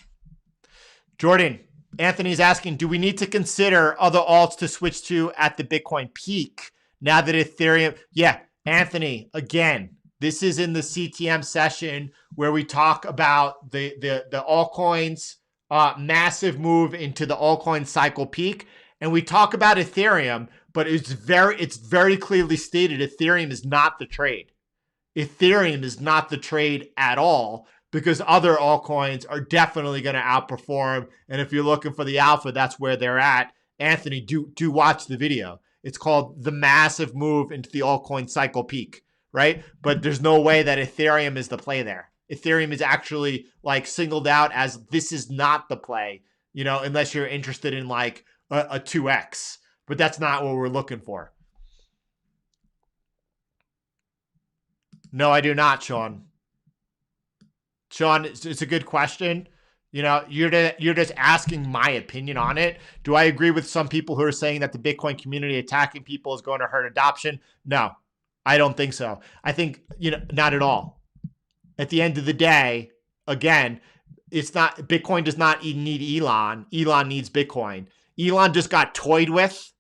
Jordan, Anthony's asking, do we need to consider other alts to switch to at the Bitcoin peak now that Ethereum? Yeah, Anthony, again, this is in the CTM session where we talk about the altcoins, massive move into the altcoin cycle peak. And we talk about Ethereum, but it's very clearly stated Ethereum is not the trade. Ethereum is not the trade at all, because other altcoins are definitely going to outperform. And if you're looking for the alpha, that's where they're at. Anthony, do watch the video. It's called The Massive Move into the Altcoin Cycle Peak, right? But there's no way that Ethereum is the play there. Ethereum is actually like singled out as this is not the play, you know, unless you're interested in like a 2x. But that's not what we're looking for. No, I do not, Sean. Sean, it's a good question. You know, you're just asking my opinion on it. Do I agree with some people who are saying that the Bitcoin community attacking people is going to hurt adoption? No, I don't think so. I think, you know, not at all. At the end of the day, again, it's not, Bitcoin does not need Elon. Elon needs Bitcoin. Elon just got toyed with.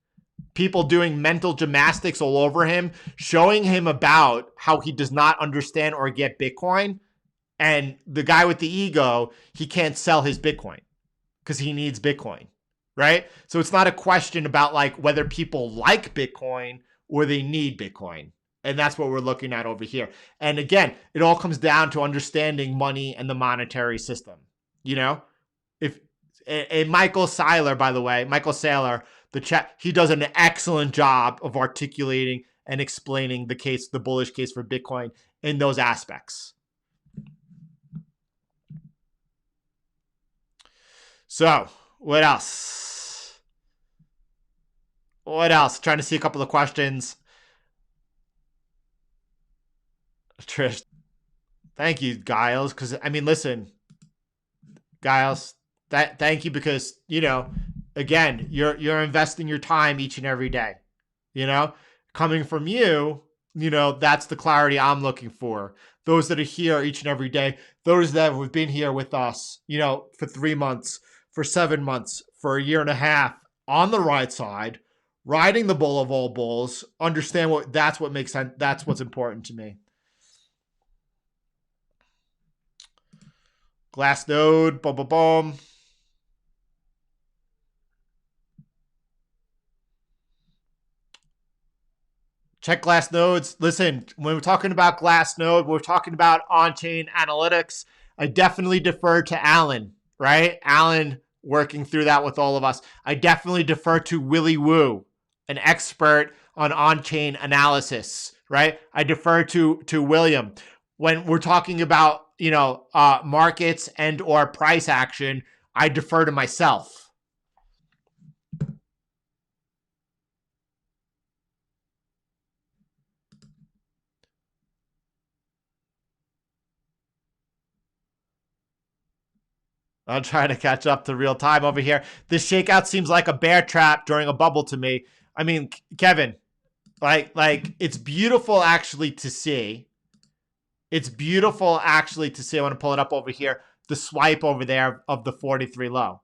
People doing mental gymnastics all over him, showing him about how he does not understand or get Bitcoin. And the guy with the ego, he can't sell his Bitcoin because he needs Bitcoin, right? So it's not a question about like whether people like Bitcoin or they need Bitcoin. And that's what we're looking at over here. And again, it all comes down to understanding money and the monetary system. You know, and Michael Saylor, by the way, Michael Saylor, the chat, he does an excellent job of articulating and explaining the case, the bullish case for Bitcoin in those aspects. So, what else? What else? Trying to see a couple of questions. Trish, Thank you, Giles. Because I mean, listen, Giles, thank you because again, you're investing your time each and every day. Coming from you, that's the clarity I'm looking for. Those that are here each and every day, those that have been here with us, for 3 months, for 7 months, for a year and a half, on the right side, riding the bull of all bulls, understand that's what makes sense. That's what's important to me. Glassnode, boom, boom, boom. Check Glassnodes. Listen, when we're talking about Glassnode, we're talking about on-chain analytics. I definitely defer to Alan, right? Alan working through that with all of us. I definitely defer to Willy Woo, an expert on-chain analysis, right? I defer to William. When we're talking about, markets and or price action, I defer to myself. I'm trying to catch up to real time over here. This shakeout seems like a bear trap during a bubble to me. I mean, Kevin, like it's beautiful actually to see. It's beautiful actually to see. I want to pull it up over here. The swipe over there of the 43 low.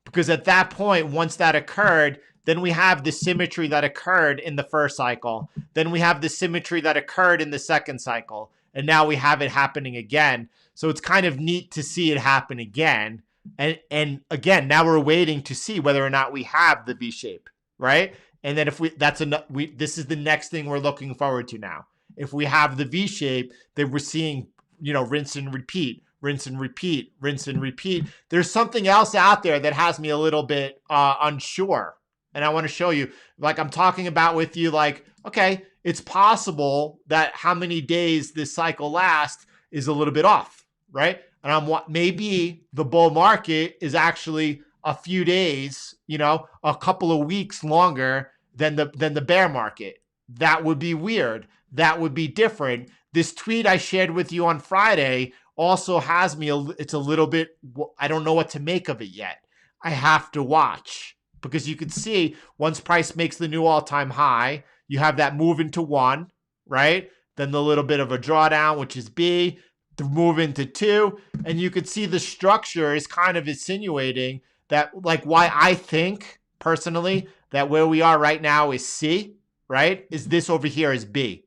Because at that point, once that occurred, then we have the symmetry that occurred in the first cycle. Then we have the symmetry that occurred in the second cycle. And now we have it happening again. So it's kind of neat to see it happen again. And again, now we're waiting to see whether or not we have the V shape, right? And then if this is the next thing we're looking forward to now. If we have the V shape, then we're seeing, rinse and repeat, rinse and repeat, rinse and repeat. There's something else out there that has me a little bit unsure. And I want to show you, like I'm talking about with you, like, okay, it's possible that how many days this cycle lasts is a little bit off, right? And maybe the bull market is actually a few days, a couple of weeks longer than the bear market. That would be weird. That would be different. This tweet I shared with you on Friday also has me, it's a little bit, I don't know what to make of it yet. I have to watch because you can see once price makes the new all-time high, you have that move into 1, right? Then the little bit of a drawdown, which is B, to move into 2. And you can see the structure is kind of insinuating that, like, why I think personally that where we are right now is C, right? Is this over here is B.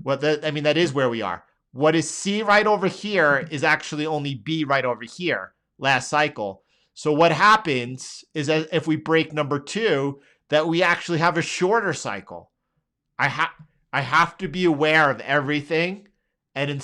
That is where we are. What is C right over here is actually only B right over here last cycle. So what happens is that if we break number 2, that we actually have a shorter cycle. I have to be aware of everything. And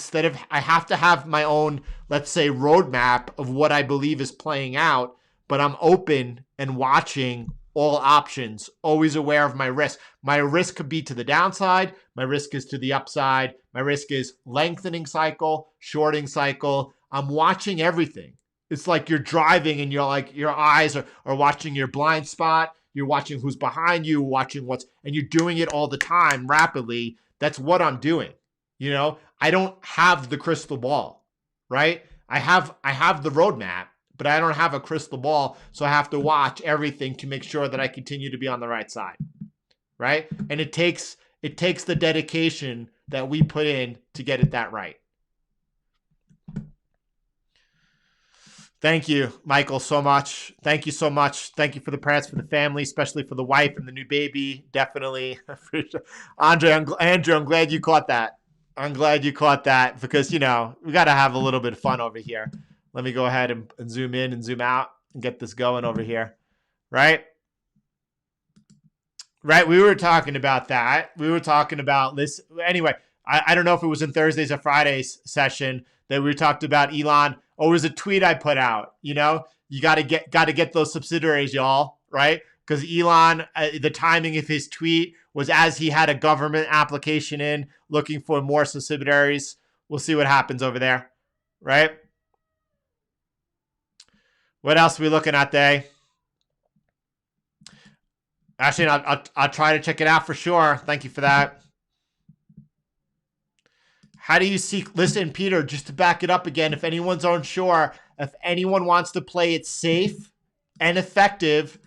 I have to have my own, let's say, roadmap of what I believe is playing out, but I'm open and watching all options, always aware of my risk. My risk could be to the downside. My risk is to the upside. My risk is lengthening cycle, shorting cycle. I'm watching everything. It's like you're driving and you're like, your eyes are watching your blind spot. You're watching who's behind you, watching and you're doing it all the time rapidly. That's what I'm doing. I don't have the crystal ball, right? I have the roadmap, but I don't have a crystal ball. So I have to watch everything to make sure that I continue to be on the right side, right? And it takes the dedication that we put in to get it that right. Thank you, Michael, so much. Thank you so much. Thank you for the prayers for the family, especially for the wife and the new baby. Definitely. Andrew, I'm glad you caught that. I'm glad you caught that because, we got to have a little bit of fun over here. Let me go ahead and zoom in and zoom out and get this going over here. Right? Right. We were talking about that. We were talking about this. Anyway, I don't know if it was in Thursday's or Friday's session that we talked about Elon. Or it was a tweet I put out. You got to get those subsidiaries, y'all. Right? Because Elon, the timing of his tweet was as he had a government application in looking for more subsidiaries. We'll see what happens over there, right? What else are we looking at today? Actually, I'll try to check it out for sure. Thank you for that. How do you see? Listen, Peter, just to back it up again, if anyone's unsure, if anyone wants to play it safe and effective,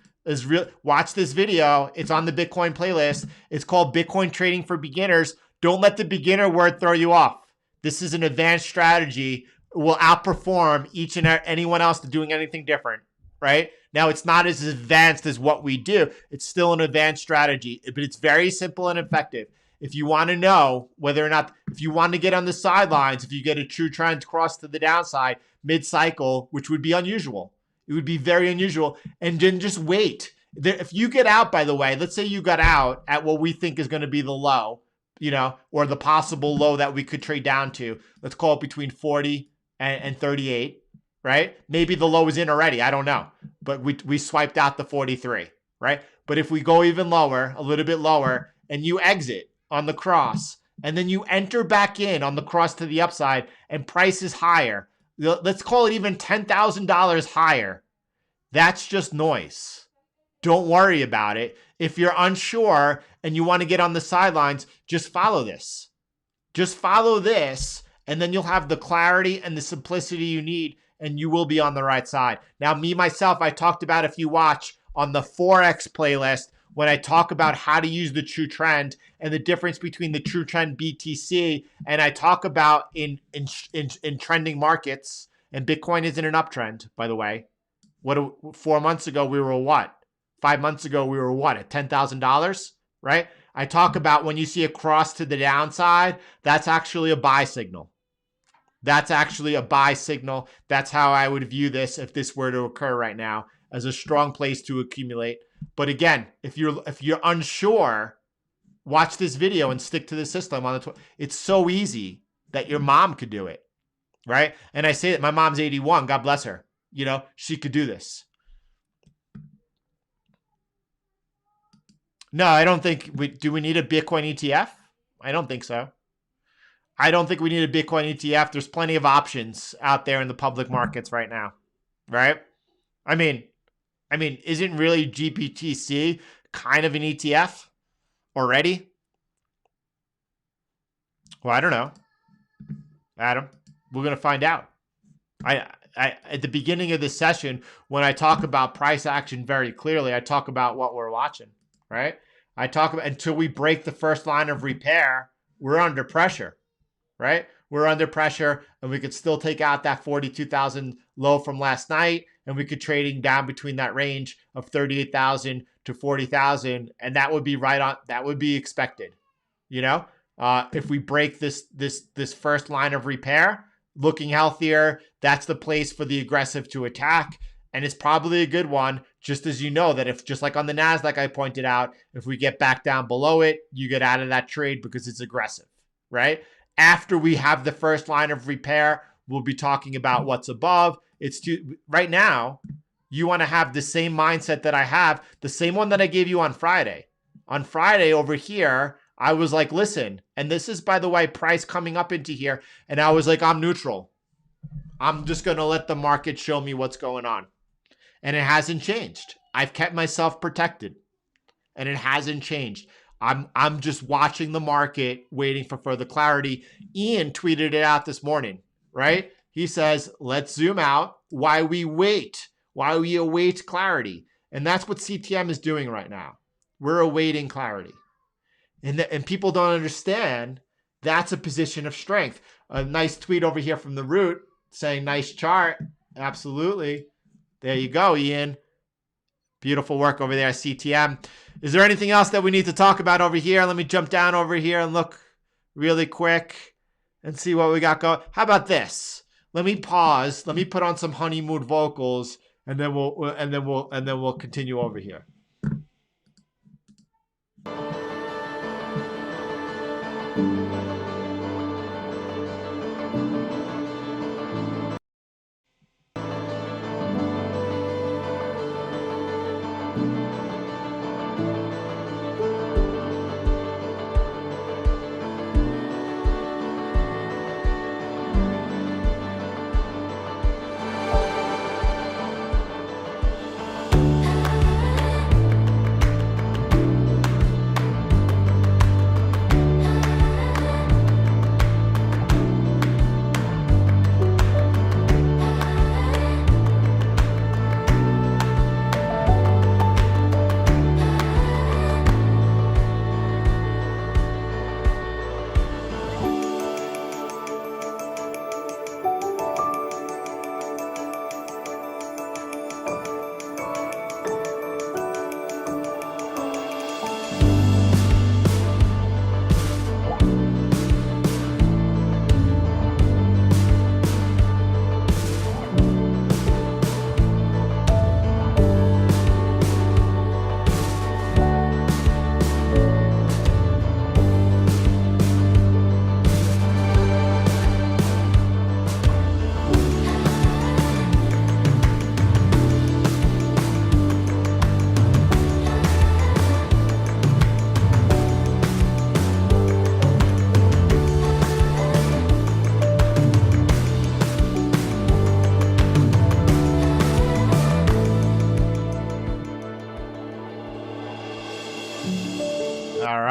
watch this video. It's on the Bitcoin playlist. It's called Bitcoin Trading for Beginners. Don't let the beginner word throw you off. This is an advanced strategy. It will outperform each and anyone else doing anything different, right? Now, it's not as advanced as what we do. It's still an advanced strategy, but it's very simple and effective. If you want to know whether or not, if you want to get on the sidelines, if you get a true trend cross to the downside mid-cycle, which would be unusual, it would be very unusual, and then just wait. If you get out, by the way, let's say you got out at what we think is going to be the low, or the possible low that we could trade down to, let's call it between 40 and 38, right? Maybe the low is in already, I don't know, but we swiped out the 43, right? But if we go even lower, a little bit lower, and you exit on the cross, and then you enter back in on the cross to the upside, and price is higher, let's call it even $10,000 higher, that's just noise. Don't worry about it. If you're unsure and you want to get on the sidelines, just follow this. Just follow this, and then you'll have the clarity and the simplicity you need, and you will be on the right side. Now, me, myself, I talked about, if you watch on the Forex playlist, when I talk about how to use the true trend and the difference between the true trend BTC, and I talk about in trending markets, and Bitcoin isn't an uptrend, by the way. 4 months ago, we were what? 5 months ago, we were what, at $10,000, right? I talk about when you see a cross to the downside, that's actually a buy signal. That's actually a buy signal. That's how I would view this if this were to occur right now, as a strong place to accumulate. But again, if you're unsure, watch this video and stick to the system on the. It's so easy that your mom could do it, right? And I say that my mom's 81. God bless her. She could do this. No, I don't think do we need a Bitcoin ETF? I don't think so. I don't think we need a Bitcoin ETF. There's plenty of options out there in the public markets right now, right? I mean, isn't really GBTC kind of an ETF already? Well, I don't know. Adam, we're going to find out. I at the beginning of the session, when I talk about price action very clearly, I talk about what we're watching, right? I talk about until we break the first line of repair, we're under pressure, right? We're under pressure, and we could still take out that 42,000 low from last night, and we could trading down between that range of 38,000 to 40,000, and that would be right on. That would be expected, if we break this first line of repair, looking healthier, that's the place for the aggressive to attack, and it's probably a good one. Just as you know that if, just like on the Nasdaq, I pointed out, if we get back down below it, you get out of that trade because it's aggressive, right? After we have the first line of repair, we'll be talking about what's above. Right now, you want to have the same mindset that I have, the same one that I gave you on Friday. On Friday over here, I was like, listen, and this is, by the way, price coming up into here, and I was like, I'm neutral. I'm just going to let the market show me what's going on. And it hasn't changed. I've kept myself protected, and it hasn't changed. I'm just watching the market, waiting for further clarity. Ian tweeted it out this morning, right? He says, let's zoom out while we wait, while we await clarity. And that's what CTM is doing right now. We're awaiting clarity. And people don't understand that's a position of strength. A nice tweet over here from the Root saying, nice chart. Absolutely. There you go, Ian. Beautiful work over there, CTM. Is there anything else that we need to talk about over here? Let me jump down over here and look really quick and see what we got going. How about this? Let me pause. Let me put on some honeymoon vocals, and then we'll continue over here.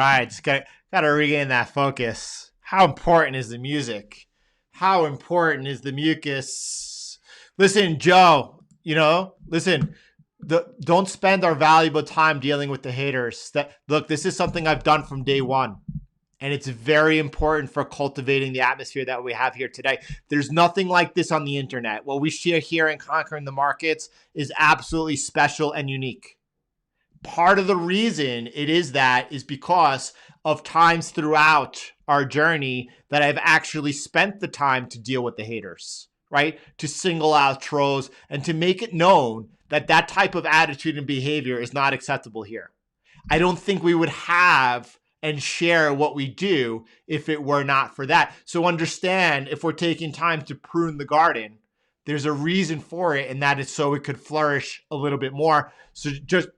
right, just gotta regain that focus. How important is the music? How important is the mucus? Listen, Joe, listen, don't spend our valuable time dealing with the haters. Look, this is something I've done from day one. And it's very important for cultivating the atmosphere that we have here today. There's nothing like this on the internet. What we share here in Conquering the Markets is absolutely special and unique. Part of the reason it is that is because of times throughout our journey that I've actually spent the time to deal with the haters, right? To single out trolls and to make it known that that type of attitude and behavior is not acceptable here. I don't think we would have and share what we do if it were not for that. So understand, if we're taking time to prune the garden, there's a reason for it, and that is so it could flourish a little bit more. So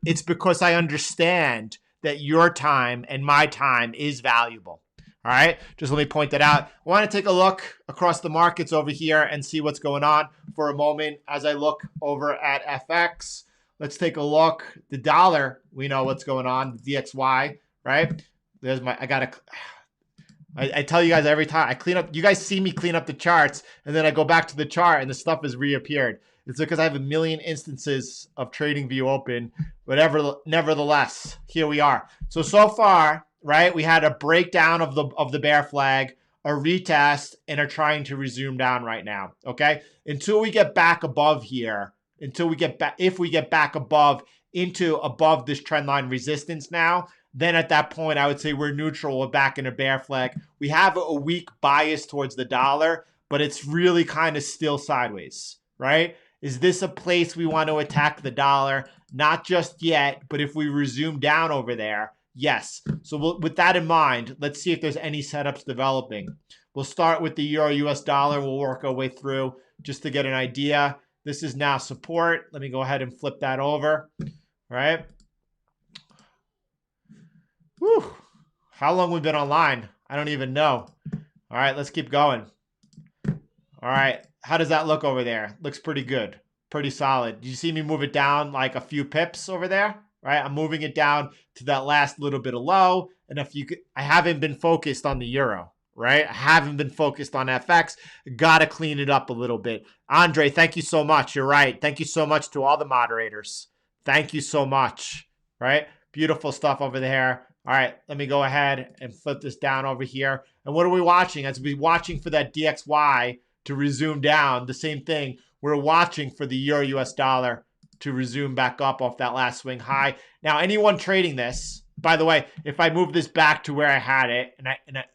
it's because I understand that your time and my time is valuable. All right, just let me point that out. I want to take a look across the markets over here and see what's going on for a moment as I look over at FX. Let's take a look. The dollar, we know what's going on, the DXY, right? There's my, I tell you guys every time I clean up, you guys see me clean up the charts and then I go back to the chart and the stuff has reappeared. It's because I have a million instances of TradingView open, whatever. Nevertheless, here we are. So far, right, we had a breakdown of the bear flag, a retest, and are trying to resume down right now. Okay. Until we get back above here, if we get back above this trend line resistance now, then at that point, I would say we're neutral. We're back in a bear flag. We have a weak bias towards the dollar, but it's really kind of still sideways, right? Is this a place we want to attack the dollar? Not just yet, but if we resume down over there, yes. So with that in mind, let's see if there's any setups developing. We'll start with the Euro US dollar. We'll work our way through just to get an idea. This is now support. Let me go ahead and flip that over, all right? Whew. How long we've been online? I don't even know. All right, let's keep going. All right, how does that look over there? Looks pretty good, pretty solid. You see me move it down like a few pips over there, right? I'm moving it down to that last little bit of low. And if you could, I haven't been focused on the euro, right? I haven't been focused on FX. Got to clean it up a little bit. Andre, thank you so much. You're right. Thank you so much to all the moderators. Thank you so much, right? Beautiful stuff over there. All right, let me go ahead and flip this down over here. And what are we watching? As we're watching for that DXY to resume down, the same thing. We're watching for the Euro US dollar to resume back up off that last swing high. Now, anyone trading this, by the way, if I move this back to where I had it,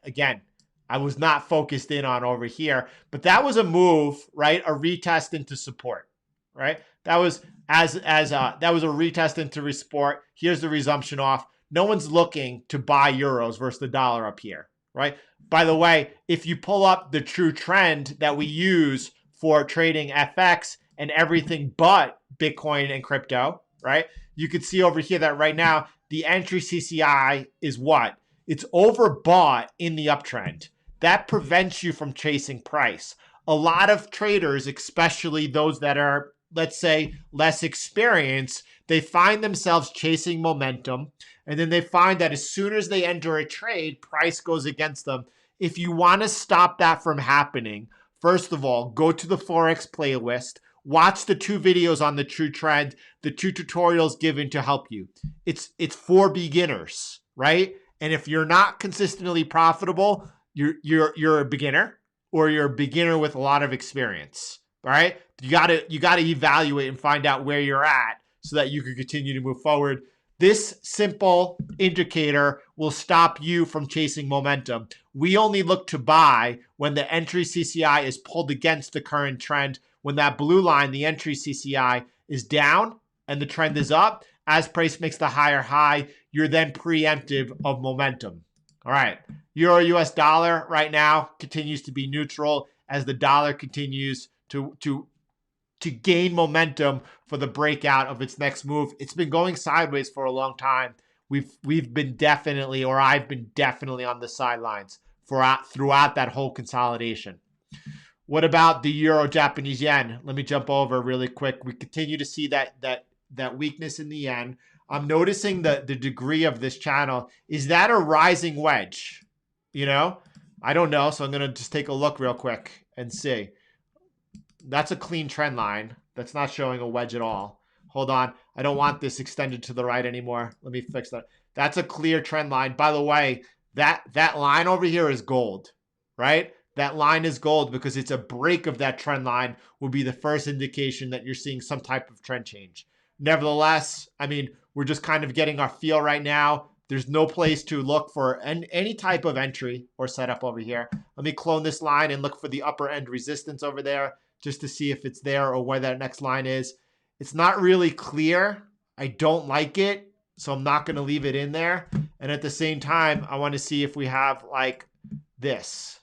again, I was not focused in on over here, but that was a move, right? A retest into support, right? That was that was a retest into support. Here's the resumption off. No one's looking to buy euros versus the dollar up here, right? By the way, if you pull up the true trend that we use for trading FX and everything but Bitcoin and crypto, right? You can see over here that right now, the entry CCI is what? It's overbought in the uptrend. That prevents you from chasing price. A lot of traders, especially those that are, let's say, less experienced, they find themselves chasing momentum. And then they find that as soon as they enter a trade, price goes against them. If you want to stop that from happening, first of all, go to the Forex playlist, watch the 2 videos on the true trend, the 2 tutorials given to help you. It's for beginners, right? And if you're not consistently profitable, you're a beginner, or you're a beginner with a lot of experience, right? You gotta evaluate and find out where you're at so that you can continue to move forward. This simple indicator will stop you from chasing momentum. We only look to buy when the entry CCI is pulled against the current trend. When that blue line, the entry CCI, is down and the trend is up, as price makes the higher high, you're then preemptive of momentum. All right, Euro US dollar right now continues to be neutral as the dollar continues to gain momentum for the breakout of its next move. It's been going sideways for a long time. We've been definitely, or I've been definitely on the sidelines throughout that whole consolidation. What about the Euro Japanese yen? Let me jump over really quick. We continue to see that weakness in the yen. I'm noticing the degree of this channel. Is that a rising wedge? You know, I don't know. So I'm going to just take a look real quick and see. That's a clean trend line. That's not showing a wedge at all. Hold on. I don't want this extended to the right anymore. Let me fix that. That's a clear trend line. By the way, that line over here is gold, right? That line is gold because it's a break of that trend line will be the first indication that you're seeing some type of trend change. Nevertheless, I mean, we're just kind of getting our feel right now. There's no place to look for any type of entry or setup over here. Let me clone this line and look for the upper end resistance over there just to see if it's there or where that next line is. It's not really clear. I don't like it, so I'm not going to leave it in there. And at the same time, I want to see if we have like this.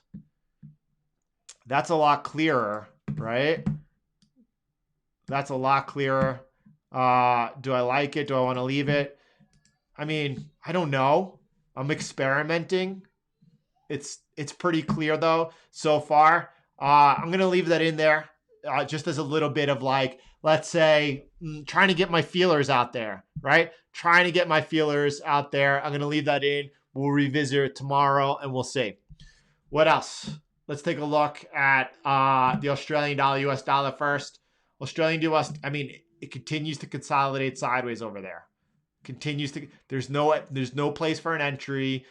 That's a lot clearer, right? That's a lot clearer. Do I like it? Do I want to leave it? I mean, I don't know. I'm experimenting. It's pretty clear though so far. I'm going to leave that in there just as a little bit of like, let's say, trying to get my feelers out there, right? Trying to get my feelers out there. I'm going to leave that in. We'll revisit it tomorrow and we'll see. What else? Let's take a look at the Australian dollar, US dollar first. Australian US, I mean, it continues to consolidate sideways over there. Continues to, there's no place for an entry.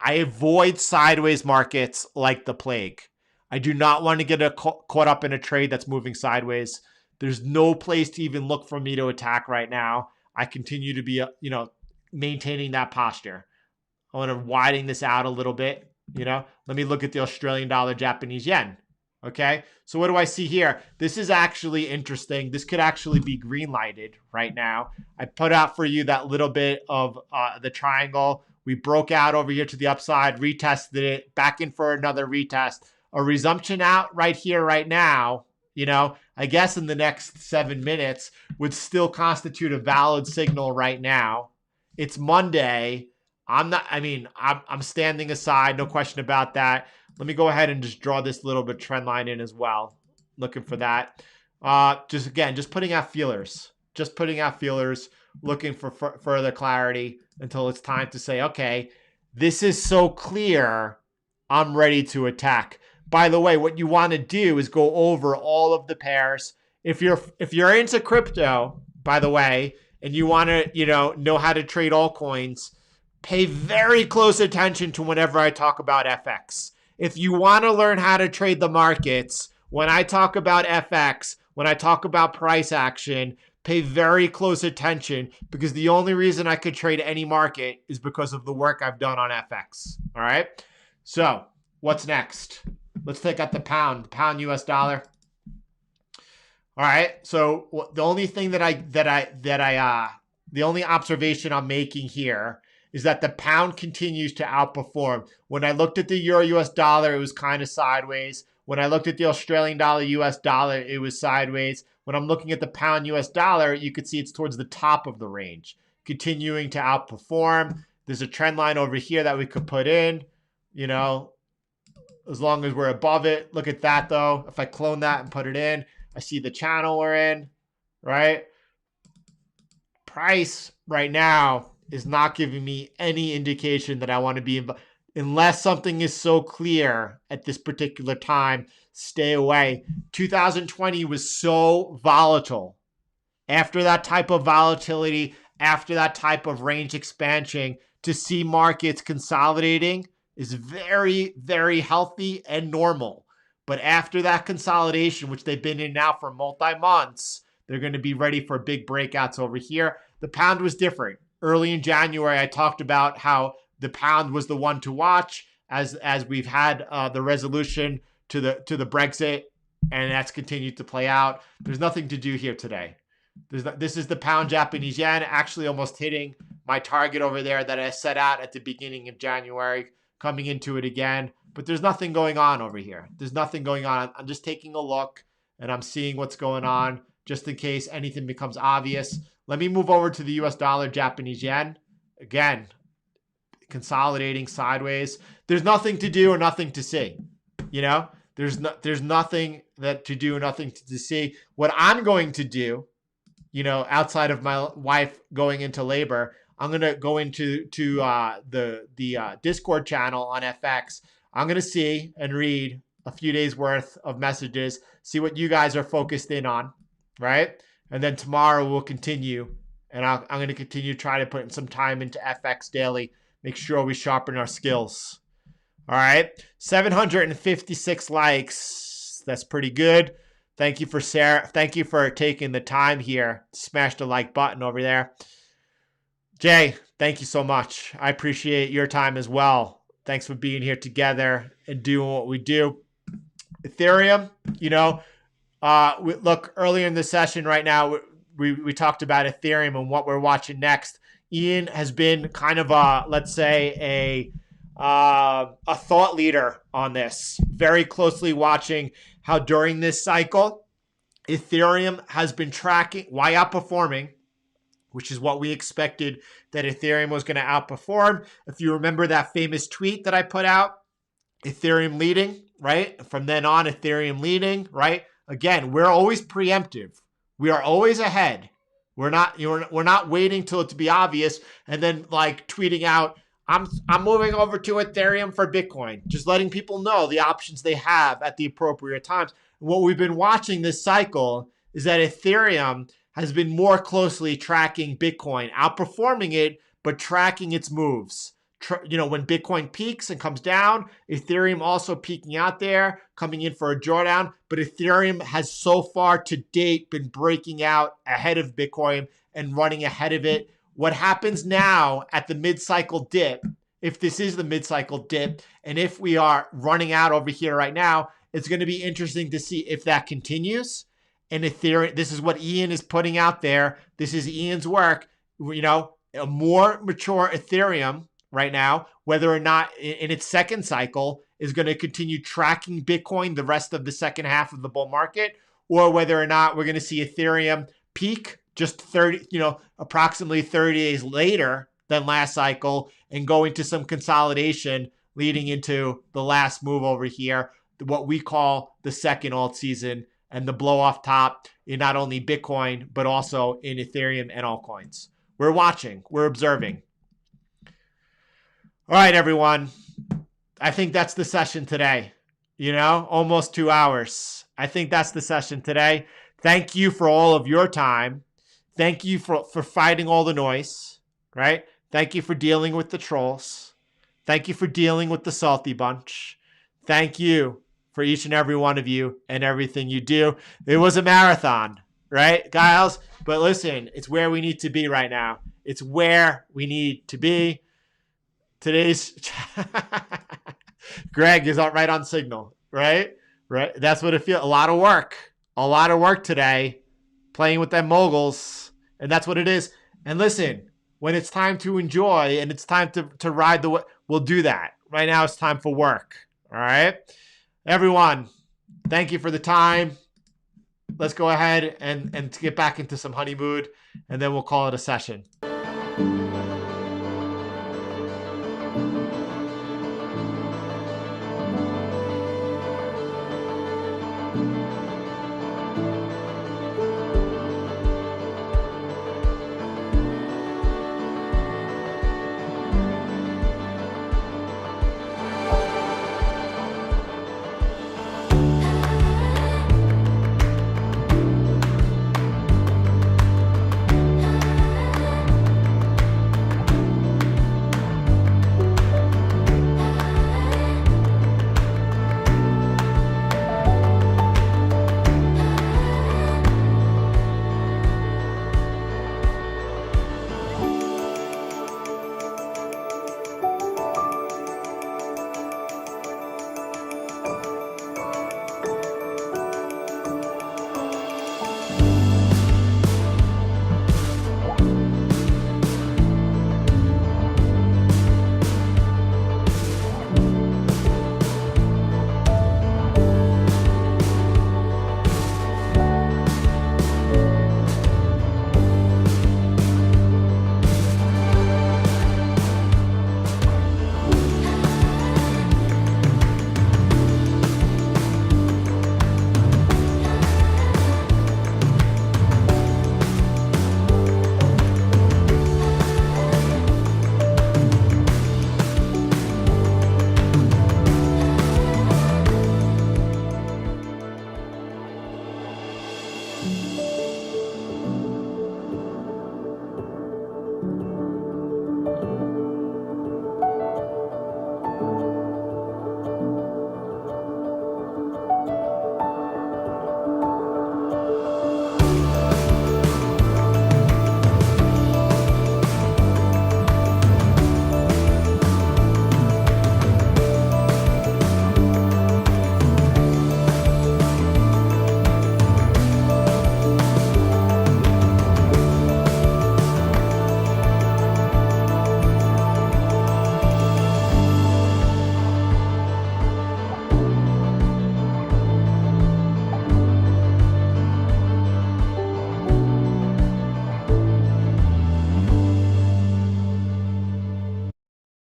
I avoid sideways markets like the plague. I do not want to get caught up in a trade that's moving sideways. There's no place to even look for me to attack right now. I continue to be, maintaining that posture. I want to widen this out a little bit. Let me look at the Australian dollar, Japanese yen. Okay. So what do I see here? This is actually interesting. This could actually be green lighted right now. I put out for you that little bit of the triangle. We broke out over here to the upside, retested it, back in for another retest. A resumption out right here, right now, I guess in the next 7 minutes would still constitute a valid signal right now. It's Monday. I'm standing aside. No question about that. Let me go ahead and just draw this little bit trend line in as well. Looking for that. Just putting out feelers. Just putting out feelers, looking for further clarity until it's time to say, okay, this is so clear, I'm ready to attack. By the way, what you want to do is go over all of the pairs. If you're into crypto, by the way, and you want to, know how to trade altcoins, pay very close attention to whenever I talk about FX. If you want to learn how to trade the markets, when I talk about FX, when I talk about price action, pay very close attention because the only reason I could trade any market is because of the work I've done on FX. All right. So what's next? Let's take out the pound US dollar. All right. So the only thing the only observation I'm making here is that the pound continues to outperform. When I looked at the euro US dollar, it was kind of sideways. When I looked at the Australian dollar US dollar, it was sideways. When I'm looking at the pound US dollar, you could see it's towards the top of the range, continuing to outperform. There's a trend line over here that we could put in, as long as we're above it. Look at that though. If I clone that and put it in, I see the channel we're in, right? Price right now is not giving me any indication that I want to be unless something is so clear at this particular time. Stay away. 2020 was so volatile. After that type of volatility, after that type of range expansion, to see markets consolidating is very, very healthy and normal. But after that consolidation, which they've been in now for multi-months, they're going to be ready for big breakouts over here. The pound was different. Early in January, I talked about how the pound was the one to watch as we've had the resolution to the Brexit, and that's continued to play out. There's nothing to do here today. This is the pound Japanese yen, actually almost hitting my target over there that I set out at the beginning of January, coming into it again. But there's nothing going on over here. There's nothing going on. I'm just taking a look, and I'm seeing what's going on just in case anything becomes obvious. Let me move over to the US dollar, Japanese yen. Again, consolidating sideways. There's nothing to do or nothing to see. There's nothing that to do, nothing to see. What I'm going to do outside of my wife going into labor, I'm going to go into the Discord channel on FX. I'm going to see and read a few days worth of messages, see what you guys are focused in on, right? And then tomorrow we'll continue, and I'm going to continue to try to put some time into FX daily, make sure we sharpen our skills. All right, 756 likes. That's pretty good. Thank you for Sarah. Thank you for taking the time here. Smash the like button over there. Jay, thank you so much. I appreciate your time as well. Thanks for being here together and doing what we do. Ethereum, look, earlier in the session right now, we talked about Ethereum and what we're watching next. Ian has been kind of let's say a thought leader on this, very closely watching how during this cycle, Ethereum has been tracking, why outperforming, which is what we expected that Ethereum was going to outperform. If you remember that famous tweet that I put out, Ethereum leading, right? From then on, Ethereum leading, right? Again, we're always preemptive. We are always ahead. We're not waiting till it to be obvious and then like tweeting out, I'm moving over to Ethereum for Bitcoin, just letting people know the options they have at the appropriate times. What we've been watching this cycle is that Ethereum has been more closely tracking Bitcoin, outperforming it, but tracking its moves. When Bitcoin peaks and comes down, Ethereum also peaking out there, coming in for a drawdown. But Ethereum has so far to date been breaking out ahead of Bitcoin and running ahead of it. What happens now at the mid-cycle dip, if this is the mid-cycle dip, and if we are running out over here right now, it's going to be interesting to see if that continues. And Ethereum, this is what Ian is putting out there. This is Ian's work. A more mature Ethereum right now, whether or not in its second cycle is going to continue tracking Bitcoin the rest of the second half of the bull market, or whether or not we're going to see Ethereum peak just approximately 30 days later than last cycle and go into some consolidation leading into the last move over here, what we call the second alt season and the blow off top in not only Bitcoin, but also in Ethereum and altcoins. We're watching, we're observing. All right, everyone. I think that's the session today. Almost 2 hours. I think that's the session today. Thank you for all of your time. Thank you for fighting all the noise, right? Thank you for dealing with the trolls. Thank you for dealing with the salty bunch. Thank you for each and every one of you and everything you do. It was a marathon, right, guys? But listen, it's where we need to be right now. It's where we need to be. Today's Greg is right on signal, right? Right. That's what it feels. A lot of work today, playing with them moguls, and that's what it is. And listen, when it's time to enjoy and it's time to ride we'll do that. Right now, it's time for work. All right, everyone. Thank you for the time. Let's go ahead and get back into some honey mood, and then we'll call it a session.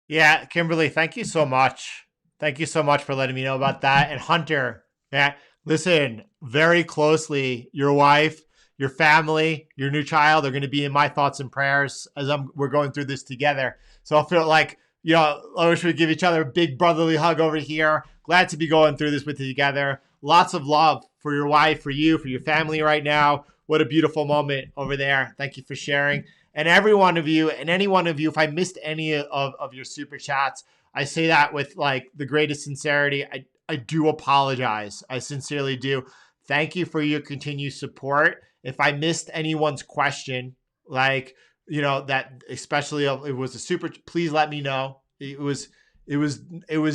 Yeah, Kimberly, thank you so much. Thank you so much for letting me know about that. And Hunter, yeah, listen very closely. Your wife, your family, your new child are going to be in my thoughts and prayers as we're going through this together. So I feel like, I wish we'd give each other a big brotherly hug over here. Glad to be going through this with you together. Lots of love for your wife, for you, for your family right now. What a beautiful moment over there. Thank you for sharing. And every one of you, and any one of you, if I missed any of your super chats, I say that with like the greatest sincerity. I do apologize. I sincerely do. Thank you for your continued support. If I missed anyone's question, like, that especially it was a super, please let me know. It was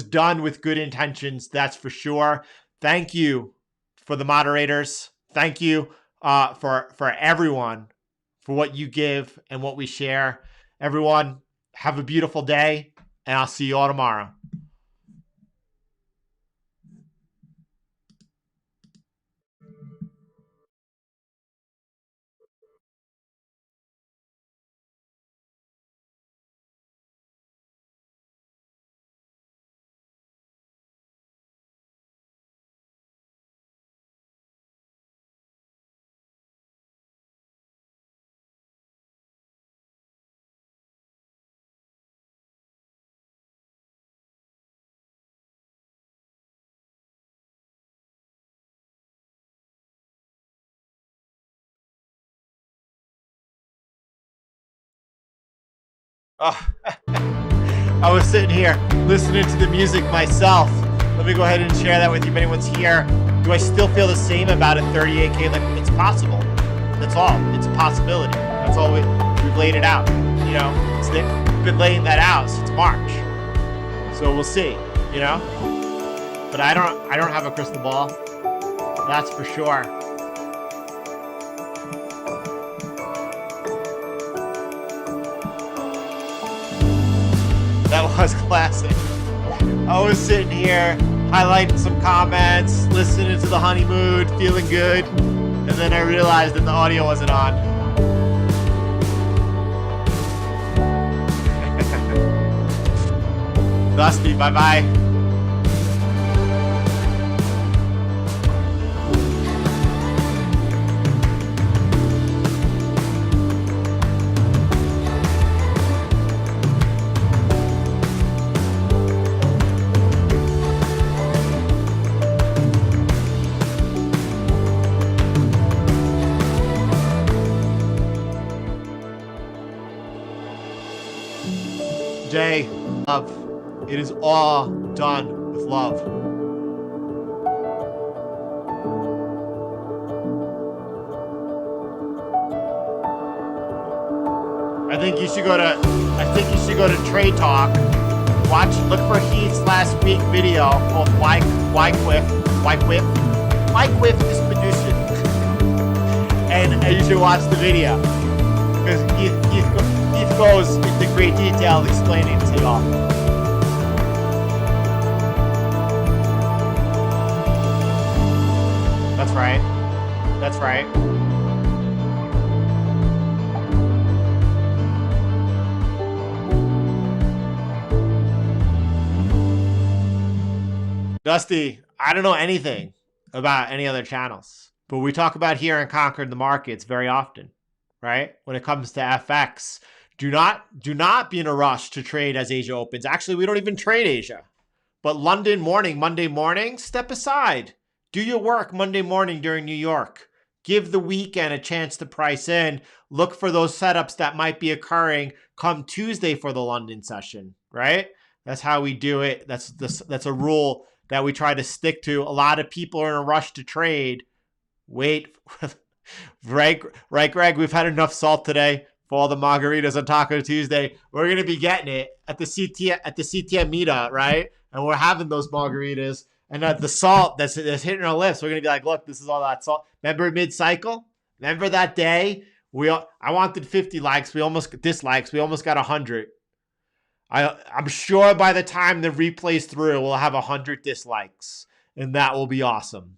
done with good intentions. That's for sure. Thank you for the moderators. Thank you for everyone for what you give and what we share. Everyone, have a beautiful day, and I'll see you all tomorrow. Oh, I was sitting here listening to the music myself. Let me go ahead and share that with you if anyone's here. Do I still feel the same about a 38K? Like, it's possible. That's all. It's a possibility. That's all we've laid it out. We've been laying that out since March. So we'll see, But I don't have a crystal ball. That's for sure. That was classic. I was sitting here highlighting some comments, listening to the honeymoon, feeling good, and then I realized that the audio wasn't on. Dusty, bye-bye. Jay, love. It is all done with love. I think you should go to Trade Talk. Look for Heath's last week video called Why Quiff is producing. And you should watch the video. Because Heath goes into great detail explaining to y'all. That's right. That's right. Dusty, I don't know anything about any other channels, but we talk about here in Conquer the Markets very often, right? When it comes to FX, do not be in a rush to trade as Asia opens. Actually, we don't even trade Asia. But London morning, Monday morning, step aside. Do your work Monday morning during New York. Give the weekend a chance to price in. Look for those setups that might be occurring come Tuesday for the London session, right? That's how we do it. That's a rule that we try to stick to. A lot of people are in a rush to trade. Wait, right, Greg? We've had enough salt today for all the margaritas on Taco Tuesday. We're gonna be getting it at the CTM meetup, right? And we're having those margaritas. And the salt that's hitting our lips, we're gonna be like, look, this is all that salt. Remember mid-cycle? Remember that day? I wanted 50 likes. We almost got 100. I'm sure by the time the replay's through, we'll have 100 dislikes, and that will be awesome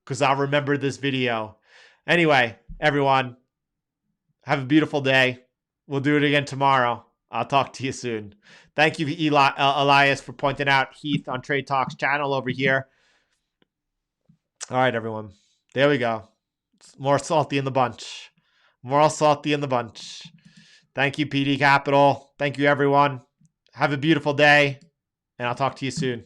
because I'll remember this video. Anyway, everyone, have a beautiful day. We'll do it again tomorrow. I'll talk to you soon. Thank you, Elias, for pointing out Heath on Trade Talks channel over here. All right, everyone. There we go. More salty in the bunch. More salty in the bunch. Thank you, PD Capital. Thank you, everyone. Have a beautiful day, and I'll talk to you soon.